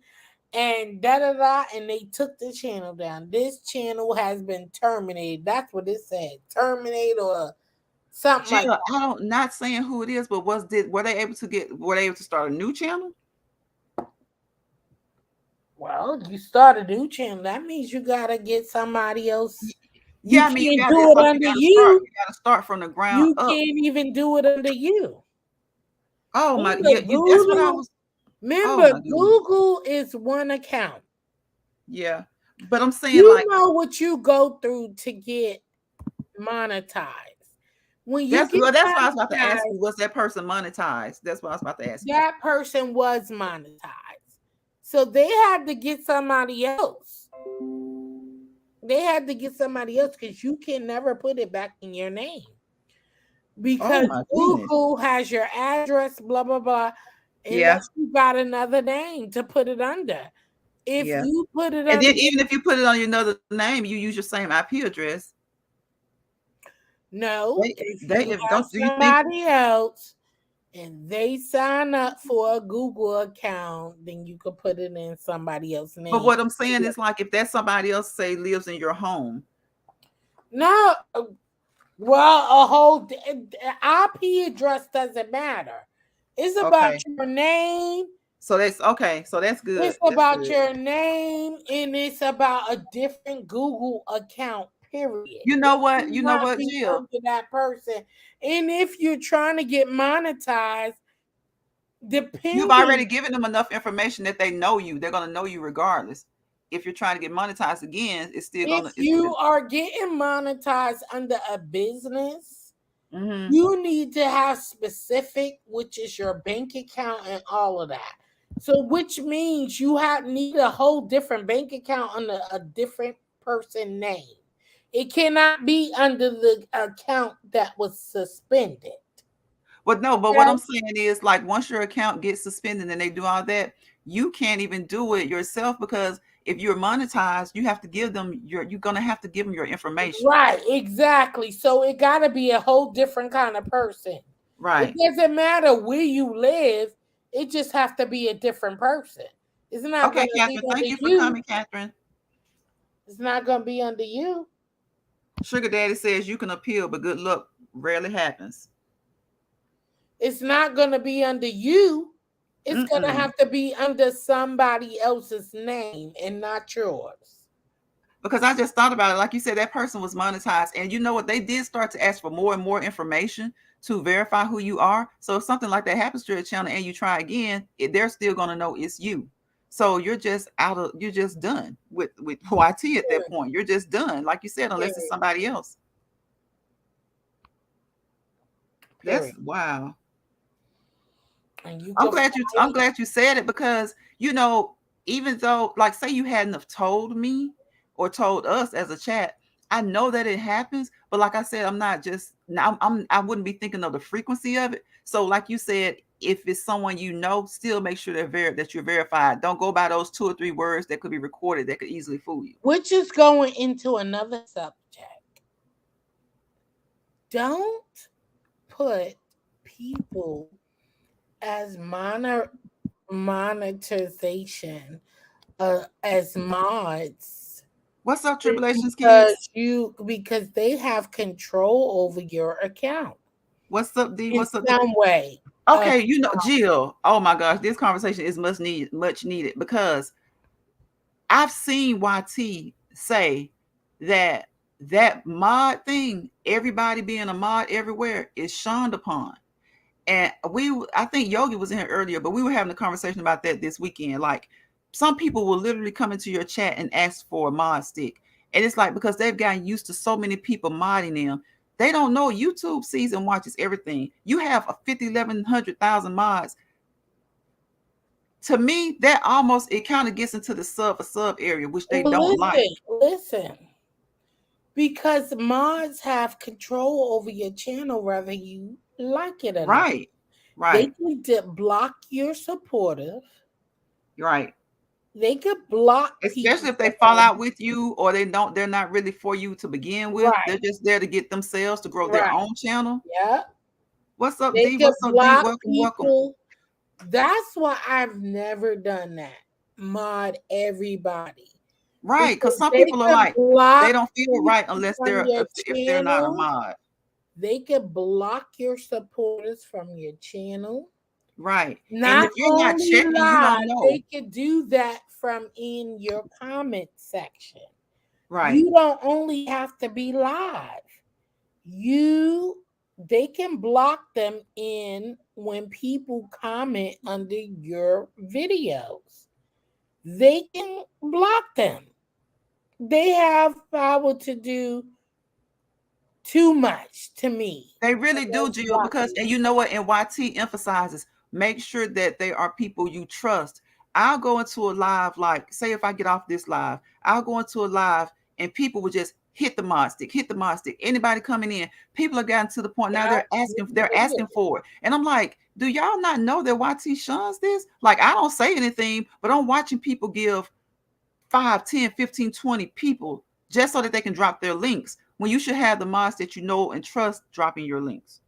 and da da da, and they took the channel down. This channel has been terminated. That's what it said, terminate or something like Jill, that. I don't not saying who it is, but were they able to start a new channel? Well, you start a new channel. That means you gotta get somebody else. You Yeah, I mean can't do it you under gotta start. you. You gotta start from the ground You up. can't even do it under you. Oh my, yeah, Remember, that's what I Google. was. Oh Remember, my goodness. Google is one account. Yeah, but I'm saying You like know what you go through to get monetized. When you get that's why I was about to ask monetized, you, was that person monetized? That's what I was about to ask you. that person was monetized. So they had to get somebody else. They had to get somebody else because you can never put it back in your name Oh because my goodness. Google has your address, blah, blah, blah, Yeah, unless you got another name to put it under. If yeah. you put it And under, then even if you put it on another name, you use your same IP address. no, if They you if have don't do you think? somebody else and they sign up for a Google account, then you could put it in somebody else's But name. what I'm saying is like if that's somebody else say lives in your home. No, well, a whole IP address doesn't matter. It's about Okay. your name. So that's okay. So that's good. It's That's about good. your name, and it's about a different Google account. Period. You It know what? You know cannot what, be Jill? under that person. And if you're trying to get monetized, You've depending already given them enough information that they know you. They're gonna know you regardless. If you're trying to get monetized again, if it's you are getting monetized under a business, mm-hmm. you need to have specific, which is your bank account and all of that. So, which means you have need a whole different bank account under a different person name. It cannot be under the account that was suspended. But no, but what I'm Okay? saying is like once your account gets suspended and they do all that, you can't even do it yourself because if you're monetized, you're gonna have to give them your information. Right, exactly. So it got to be a whole different kind of person. It Right. doesn't matter where you live, it just has to be a different person. It's not Okay, going to be Catherine. Thank under you for you. coming, Catherine. It's not gonna be under you. Sugar daddy says you can appeal, but good luck rarely happens. It's not gonna be under you. It's gonna Mm-mm. have to be under somebody else's name and not yours. Because I just thought about it. Like you said, that person was monetized. And you know what? They did start to ask for more and more information to verify who you are. So if something like that happens to your channel and you try again, they're still going to know it's you. So you're just done with YT at that Period. point. You're just done. Like you said, unless it's Period. somebody else. That's Period. wow. And you can I'm fight. glad you said it because even though like say you hadn't have told me or told us as a chat, I know that it happens, but like I said, I'm not just I wouldn't be thinking of the frequency of it. So like you said, if it's someone you know, still make sure that you're verified. Don't go by those 2 or 3 words that could be recorded that could easily fool you. Which is going into another subject. Don't put people as monetization as mods What's up, tribulations kids? because they have control over your account What's up, D? in What's up? some way. Uh, Okay, Jill. Oh my gosh, this conversation is much needed because I've seen YT say that that mod thing, everybody being a mod everywhere, is shunned upon. And I think Yogi was in here earlier, but we were having a conversation about that this weekend. Like, some people will literally come into your chat and ask for a mod stick. And it's like because they've gotten used to so many people modding them, they don't know YouTube sees and watches everything. You have a 50, 1,100,000 mods. To me, that almost it kind of gets into the sub area, which they don't like. listen, because mods have control over your channel whether you like it or not. Right. They Right. can block your supporters. Right. They could block people Especially if they fall from out with you or they're not really for you to begin with. They're right, just there to get themselves to grow their right. own channel. Yeah. What's up, They D? could What's up, D? block Welcome, welcome. people. That's why I've never done that. Mod everybody. Right, because Because some they people are could like they block don't feel people right unless from your if they're not a channel. mod. They could block your supporters from your channel. Right, and Not if you're not only checking, you live, don't know. they could do that from in your comment section. Right. You don't only have to be live. You they can block them in when people comment under your videos. They can block them. They have power to do too much to me They really do, against Jill, because blocking. and you know what? And YT emphasizes make sure that they are people you trust. I'll go into a live, like say if I get off this live, I'll go into a live and people will just hit the mod stick, hit the mod stick. Anybody coming in, people have gotten to the point now Yeah, they're asking for it. And I'm like, do y'all not know that YT shuns this? Like I don't say anything, but I'm watching people give 5, 10, 15, 20 people just so that they can drop their links when you should have the mods that you know and trust dropping your links.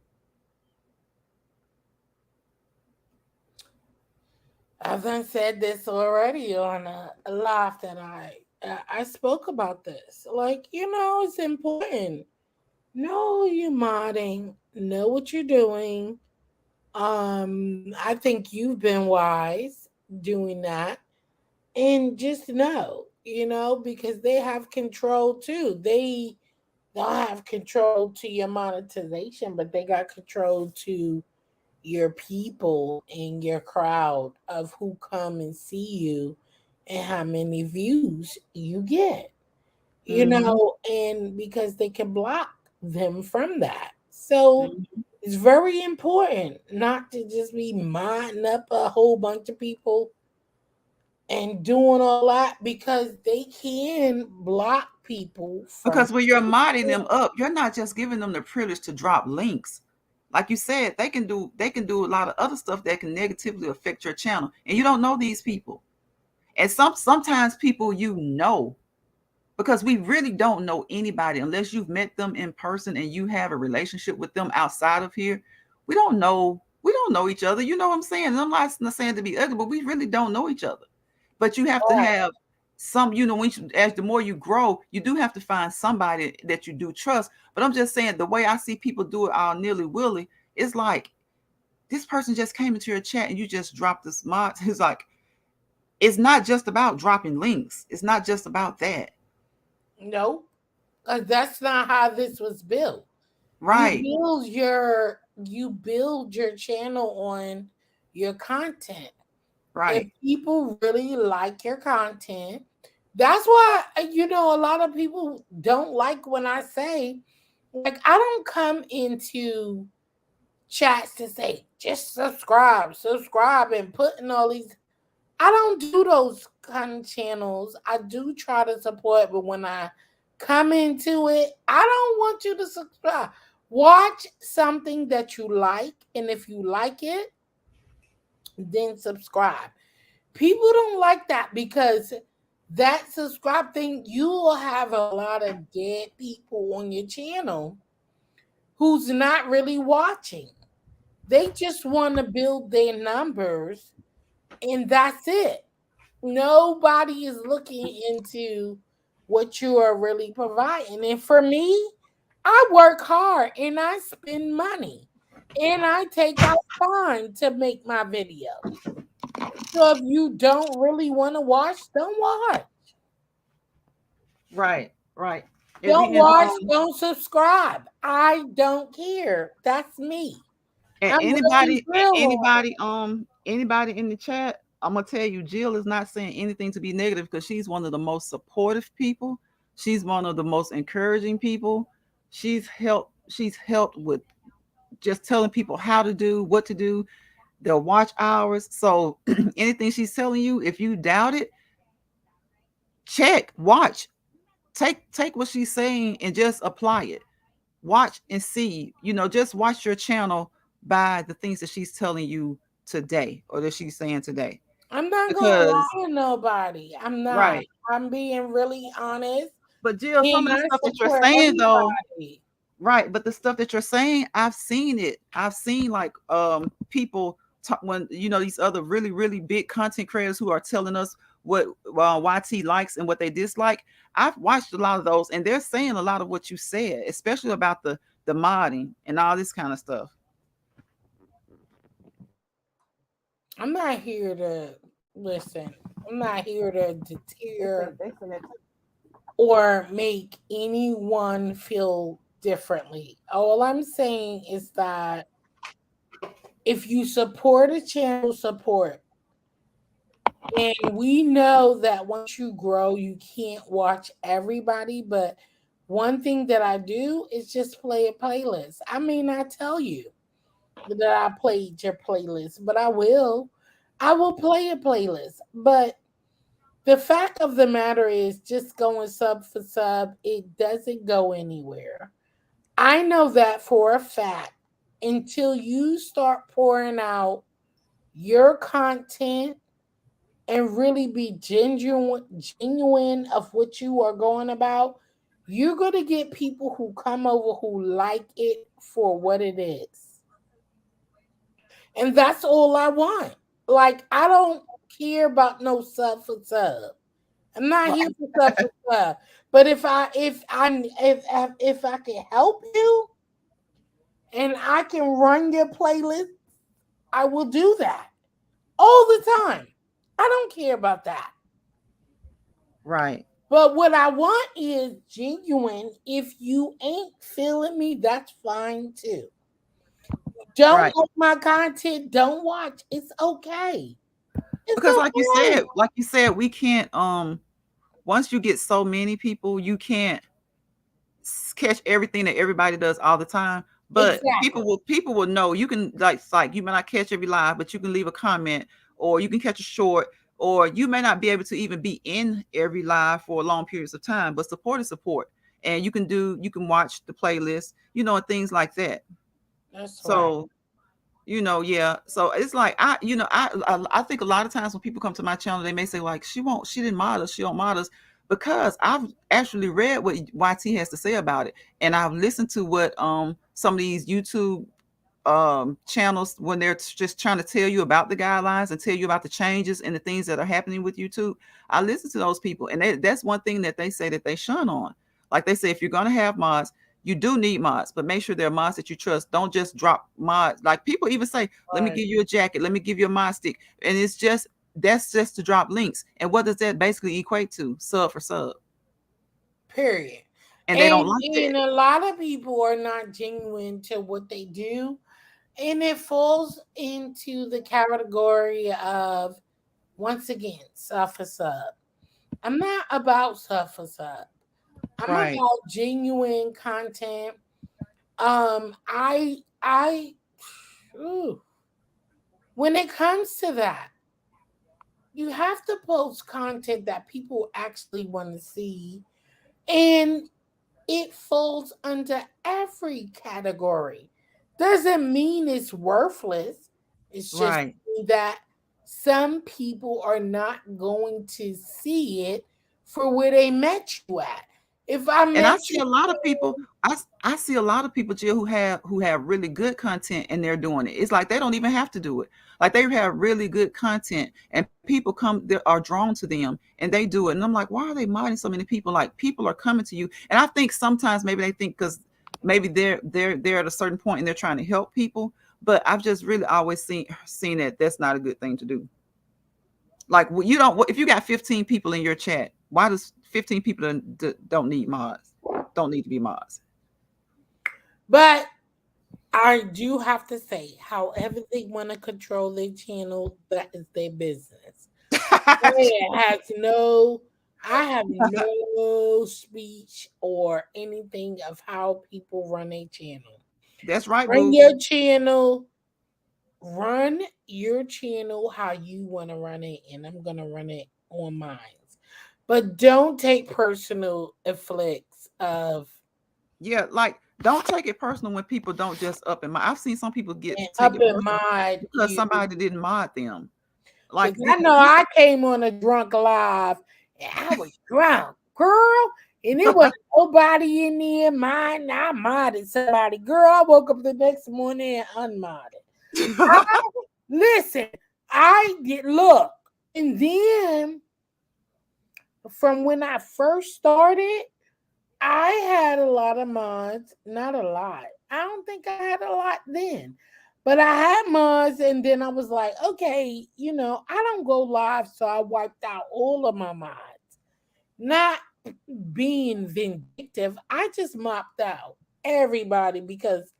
I've done said this already on a live that I spoke about this. Like, it's important. Know you're modding, know what you're doing. I think you've been wise doing that. And just know, because they have control too. They don't have control to your monetization, but they got control to your people and your crowd of who come and see you and how many views you get, Mm-hmm. and because they can block them from that. So Mm-hmm. it's very important not to just be modding up a whole bunch of people and doing all that because they can block people from. Because when you're modding them up, you're not just giving them the privilege to drop links. Like you said, they can do a lot of other stuff that can negatively affect your channel, and you don't know these people. And sometimes people because we really don't know anybody unless you've met them in person and you have a relationship with them outside of here. We don't know each other. You know what I'm saying? And I'm not saying to be ugly, but we really don't know each other. But you have to Right. have some, you know, when you, as the more you grow, you do have to find somebody that you do trust. But I'm just saying, the way I see people do it all nilly willy, it's like this person just came into your chat and you just dropped this mod. It's like, it's not just about dropping links. It's not just about that. No, that's not how this was built. Right, You build your channel on your content. If right, people really like your content, that's why a lot of people don't like when I say, like, I don't come into chats to say just subscribe and putting all these. I don't do those kind of channels. I do try to support, but when I come into it, I don't want you to subscribe. Watch something that you like, and if you like it, then subscribe. People don't like that because that subscribe thing, you will have a lot of dead people on your channel who's not really watching. They just want to build their numbers, and that's it. Nobody is looking into what you are really providing. And for me, I work hard and I spend money and I take out time to make my videos. So if you don't really want to watch, don't watch. right, right. And Don't then watch, don't subscribe. I don't care. That's me. and I'm really anybody, real on it. anybody in the chat, I'm gonna tell you, Jill is not saying anything to be negative because she's one of the most supportive people. She's one of the most encouraging people. She's helped with just telling people how to do, what to do, their watch hours. So anything she's telling you, if you doubt it, check, watch, take what she's saying and just apply it. Watch and see, just watch your channel by the things that she's telling you today or that she's saying today. I'm not gonna Because lie to nobody. I'm not. right. I'm being really honest. But Jill, some And of the I stuff that you're support saying though, everybody. right, but the stuff that you're saying, I've seen it. I've seen like people talk when these other really really big content creators who are telling us what YT likes and what they dislike. I've watched a lot of those, and they're saying a lot of what you said, especially about the modding and all this kind of stuff. I'm not here to listen. I'm not here to They say deter they say that. or make anyone feel differently. All I'm saying is that if you support a channel, support. And we know that once you grow, you can't watch everybody. But one thing that I do is just play a playlist. I may not tell you that I played your playlist, but I will. I will play a playlist. But the fact of the matter is, just going sub for sub, it doesn't go anywhere. I know that for a fact. Until you start pouring out your content and really be genuine of what you are going about, you're going to get people who come over who like it for what it is. And that's all I want. Like, I don't care about no sub for sub. I'm not Well, here for sub for sub. But if I can help you and I can run your playlist, I will do that all the time. I don't care about that. right, But what I want is genuine. If you ain't feeling me, that's fine too. Don't right. like my content, don't watch. It's okay. It's Because okay. like you said, we can't once you get so many people, you can't catch everything that everybody does all the time. But Exactly. people will know. You can like you may not catch every live, but you can leave a comment or you can catch a short, or you may not be able to even be in every live for long periods of time. But support is support, and you can watch the playlist, and things like that. That's right. So yeah, so it's like I think a lot of times when people come to my channel, they may say like, she didn't mod us, she don't mod us, because I've actually read what YT has to say about it, and I've listened to what some of these YouTube channels when they're just trying to tell you about the guidelines and tell you about the changes and the things that are happening with YouTube. I listen to those people, and that's one thing that they say that they shun on. Like they say, if you're gonna have mods, you do need mods, but make sure they're mods that you trust. Don't just drop mods. Like people even say, "Let me Right. give you a jacket. Let me give you a mod stick," and it's just that's just to drop links. And what does that basically equate to? Sub for sub, Period. and they don't like that. And a lot of people are not genuine to what they do. And it falls into the category of, once again, sub for sub. I'm not about sub for sub. I'm Right, about genuine content. I ooh, when it comes to that, you have to post content that people actually want to see, and it falls under every category. Doesn't mean it's worthless. It's just right. that some people are not going to see it for where they met you at. If I And I met see you, a lot of people. I see a lot of people, Jill, who have really good content and they're doing it. It's like they don't even have to do it. Like they have really good content and people come they are drawn to them and they do it. And I'm like, why are they modding so many people? Like people are coming to you. And I think sometimes maybe they think because maybe they're at a certain point and they're trying to help people. But I've just really always seen that that's not a good thing to do. Like you don't if you got 15 people in your chat, why does 15 people don't need mods? Don't need to be mods. but I do have to say, however they want to control their channel, that is their business. It has no, I have no speech or anything of how people run a channel. That's right, Run boo. your channel, run your channel how you want to run it, and I'm gonna run it on mine. But don't take personal afflicts of Yeah, like don't take it personal when people don't just up and mod. I've seen some people and take up it in personal mind because you. somebody didn't mod them. Because Like I know I came on a drunk live and I was drunk, girl, and it wasn't nobody in there. Mine, I modded somebody. Girl, I woke up the next morning and unmodded. I, listen, I did look. And then from when I first started, I had a lot of mods. Not a lot. I don't think I had a lot then. But I had mods, and then I was like, okay, I don't go live, so I wiped out all of my mods. Not being vindictive, I just mopped out everybody because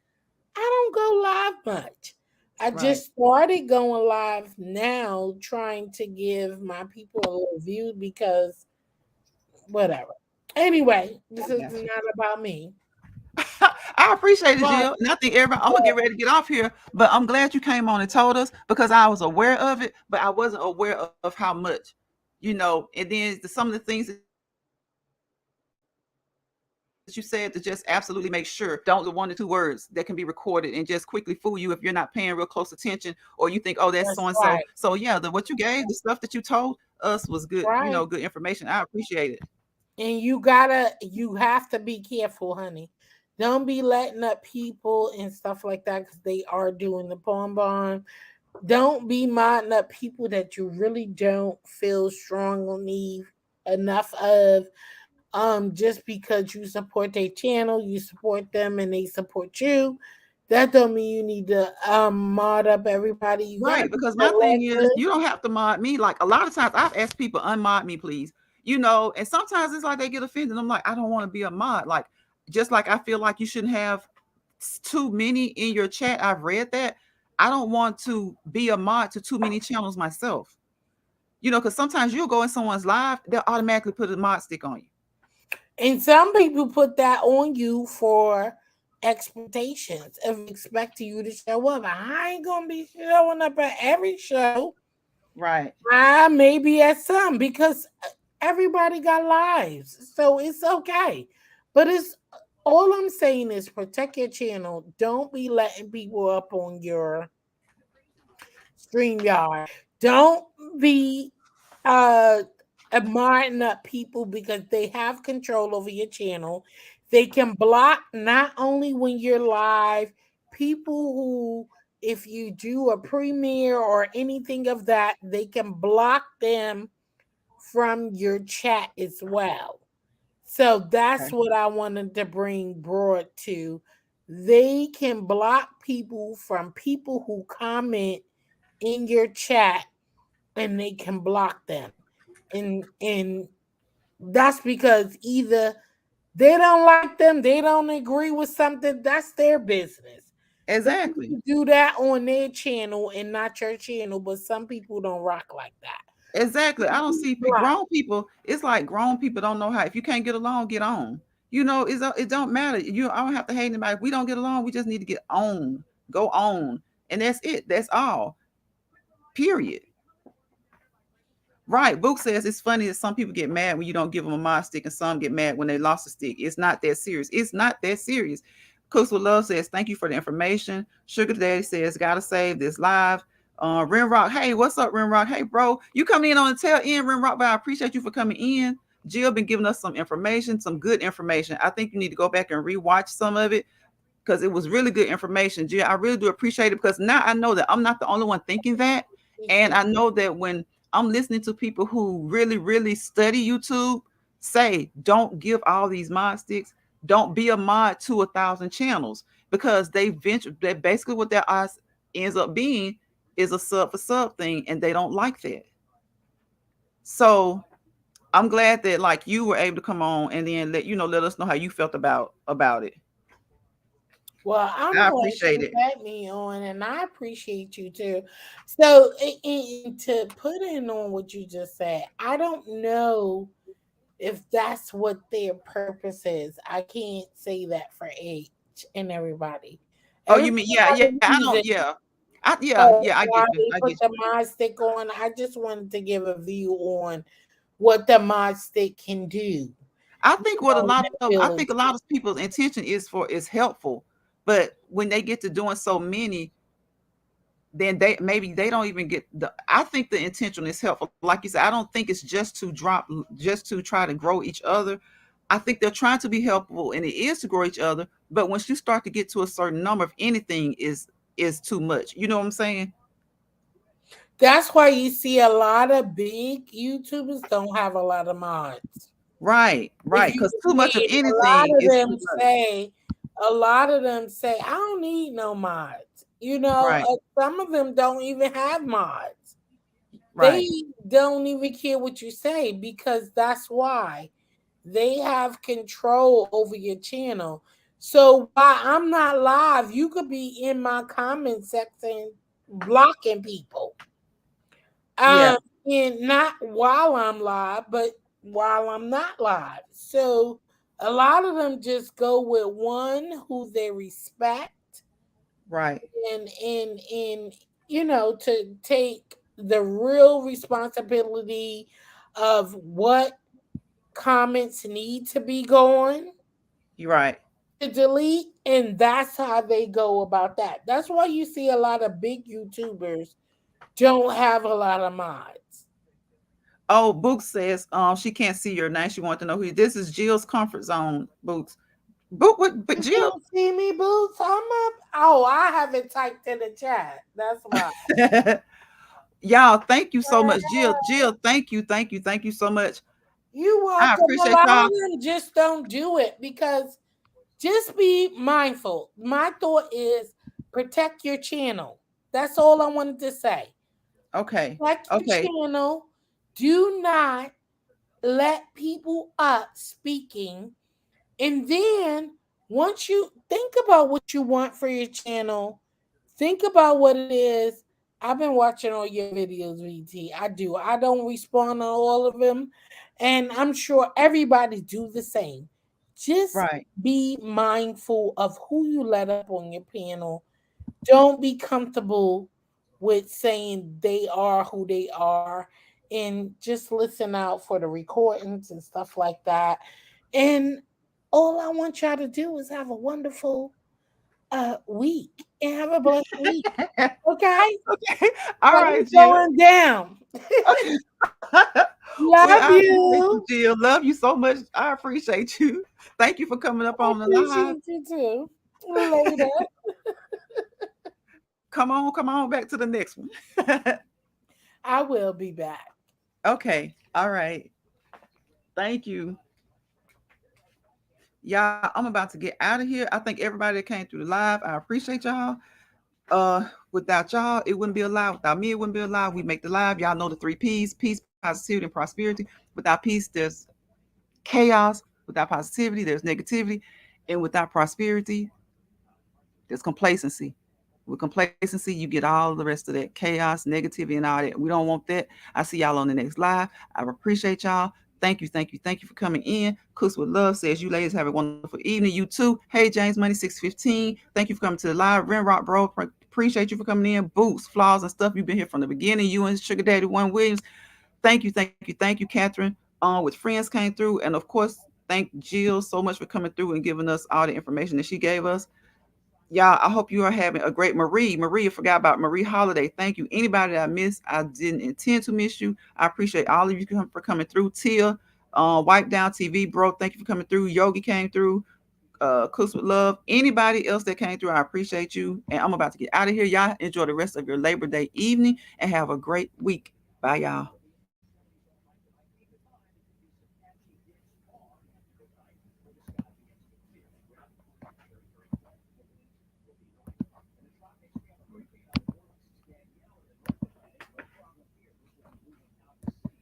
I don't go live much. I right. just started going live now, trying to give my people a little view because whatever. Anyway, this I is got you. not about me. I appreciate it, But, Jill. And I think everybody, I'm gonna but get ready to get off here, but I'm glad you came on and told us because I was aware of it, but I wasn't aware of how much, and then some of the things that you said to just absolutely make sure don't the 1 to 2 words that can be recorded and just quickly fool you if you're not paying real close attention or you think, oh, that's so and so. So yeah, what you that's gave, the right. stuff that you told us was good, good information. I Right. appreciate it. And you have to be careful, honey. Don't be letting up people and stuff like that because they are doing the porn bond. Don't be modding up people that you really don't feel strongly enough of. Just because you support their channel, you support them and they support you. That don't mean you need to mod up everybody. You gotta Right, be because my thing is, selective. you don't have to mod me. Like a lot of times, I've asked people unmod me, please. And sometimes it's like they get offended. I'm like, I don't want to be a mod. Like, just like I feel like you shouldn't have too many in your chat. I've read that. I don't want to be a mod to too many channels myself. Because sometimes you'll go in someone's live, they'll automatically put a mod stick on you. And some people put that on you for expectations of expecting you to show up. I ain't gonna be showing up at every show. Right. I maybe at some because everybody got lives, so it's okay. But it's all I'm saying is protect your channel. Don't be letting people up on your StreamYard. Don't be uh admiring up people because they have control over your channel. They can block not only when you're live, people who, if you do a premiere or anything of that, they can block them from your chat as well. So that's Okay. what I wanted to bring broad to. They can block people from people who comment in your chat, and they can block them. And that's because either they don't like them, they don't agree with something, that's their business. They Exactly. can do that on their channel and not your channel, but some people don't rock like that. Exactly. I don't see Block. grown people. It's like grown people don't know how. If you can't get along, get on. It don't matter. I don't have to hate anybody. If we don't get along, we just need to get on. Go on. And that's it. That's all. Period. Right. Book says it's funny that some people get mad when you don't give them a mod stick and some get mad when they lost a stick. It's not that serious. It's not that serious. Cooks with Love says, thank you for the information. Sugar Daddy says, gotta save this live. Rinrock, hey, what's up, Rinrock? Hey, bro, you coming in on the tail end, Rinrock, but I appreciate you for coming in. Jill been giving us some information, some good information. I think you need to go back and rewatch some of it because it was really good information. Jill, I really do appreciate it because now I know that I'm not the only one thinking that. And I know that when I'm listening to people who really, really study YouTube say, don't give all these mod sticks, don't be a mod to 1,000 channels because they venture that basically what their eyes ends up being is a sub for sub thing, and they don't like that. So I'm glad that like you were able to come on and then let us know how you felt about it. Well, I'm I glad appreciate you it. had me on, and I appreciate you too. So, and to put in on what you just said, I don't know if that's what their purpose is. I can't say that for each and everybody. Oh, you Everybody mean yeah, has yeah. a I don't reason yeah. Yeah, I get why you. they I put get the you. mod stick on. I just wanted to give a view on what the mod stick can do. I Ability. think a lot of people's intention is helpful, but when they get to doing so many, then they don't even get the. I think the intention is helpful. Like you said, I don't think it's just to try to grow each other. I think they're trying to be helpful, and it is to grow each other. But once you start to get to a certain number of anything is too much. You know what I'm saying? That's why you see a lot of big YouTubers don't have a lot of mods. Right, If right. you Because too much of and anything is too much. a lot of them say, I don't need no mods. Right, Some of them don't even have mods. right. They don't even care what you say because that's why they have control over your channel. So while I'm not live, you could be in my comment section blocking people. Yeah, Um, and not while I'm live, but while I'm not live. So a lot of them just go with one who they respect right. and to take the real responsibility of what comments need to be going You're right. to delete, and that's how they go about that. That's why you see a lot of big YouTubers don't have a lot of mods. Oh, Books says she can't see your name. She wants to know who this is. Jill's comfort zone. Books. But You can't Jill. see me, Boots. I'm up. Oh, I haven't typed in the chat. That's why. Y'all, thank you so much, Jill. Jill, thank you so much. You I welcome. A appreciate lot y'all. of them just don't do it because just be mindful. My thought is protect your channel. That's all I wanted to say. Okay, Protect your okay, channel. Do not let people up speaking. And then once you think about what you want for your channel, think about what it is. I've been watching all your videos, VT. I do. I don't respond on all of them. And I'm sure everybody do the same. Just right. be mindful of who you let up on your panel. Don't be comfortable with saying they are who they are, and just listen out for the recordings and stuff like that. And all I want y'all to do is have a wonderful week and have a blessed week. Okay? Okay. All right, I'm Jill. going down. Okay. Well, Love I appreciate you, you. Jill. Love you so much. I appreciate you. Thank you for coming up I on the live. appreciate you too. Later. Come on back to the next one. I will be back. Okay. All right. Thank you. Y'all, I'm about to get out of here. I think everybody that came through the live, I appreciate y'all. Without y'all, it wouldn't be alive. Without me, it wouldn't be alive. We make the live. Y'all know the three P's: peace, positivity, and prosperity. Without peace, there's chaos. Without positivity, there's negativity. And without prosperity, there's complacency. With complacency, you get all the rest of that chaos, negativity, and all that. We don't want that. I see y'all on the next live. I appreciate y'all. Thank you, thank you, thank you for coming in. Cooks with Love says, you ladies have a wonderful evening. You too. Hey, James Money 615. Thank you for coming to the live. Ren Rock Bro, appreciate you for coming in. Boots, flaws, and stuff. You've been here from the beginning. You and Sugar Daddy One Williams. Thank you, thank you, thank you, Catherine. With friends came through. And of course, thank Jill so much for coming through and giving us all the information that she gave us. Y'all, I hope you are having a great Marie. I forgot about Marie Holiday. Thank you. Anybody that I missed, I didn't intend to miss you. I appreciate all of you for coming through. Tia, Wipe Down TV, bro. Thank you for coming through. Yogi came through. Cooks with Love. Anybody else that came through, I appreciate you. And I'm about to get out of here. Y'all enjoy the rest of your Labor Day evening and have a great week. Bye, y'all.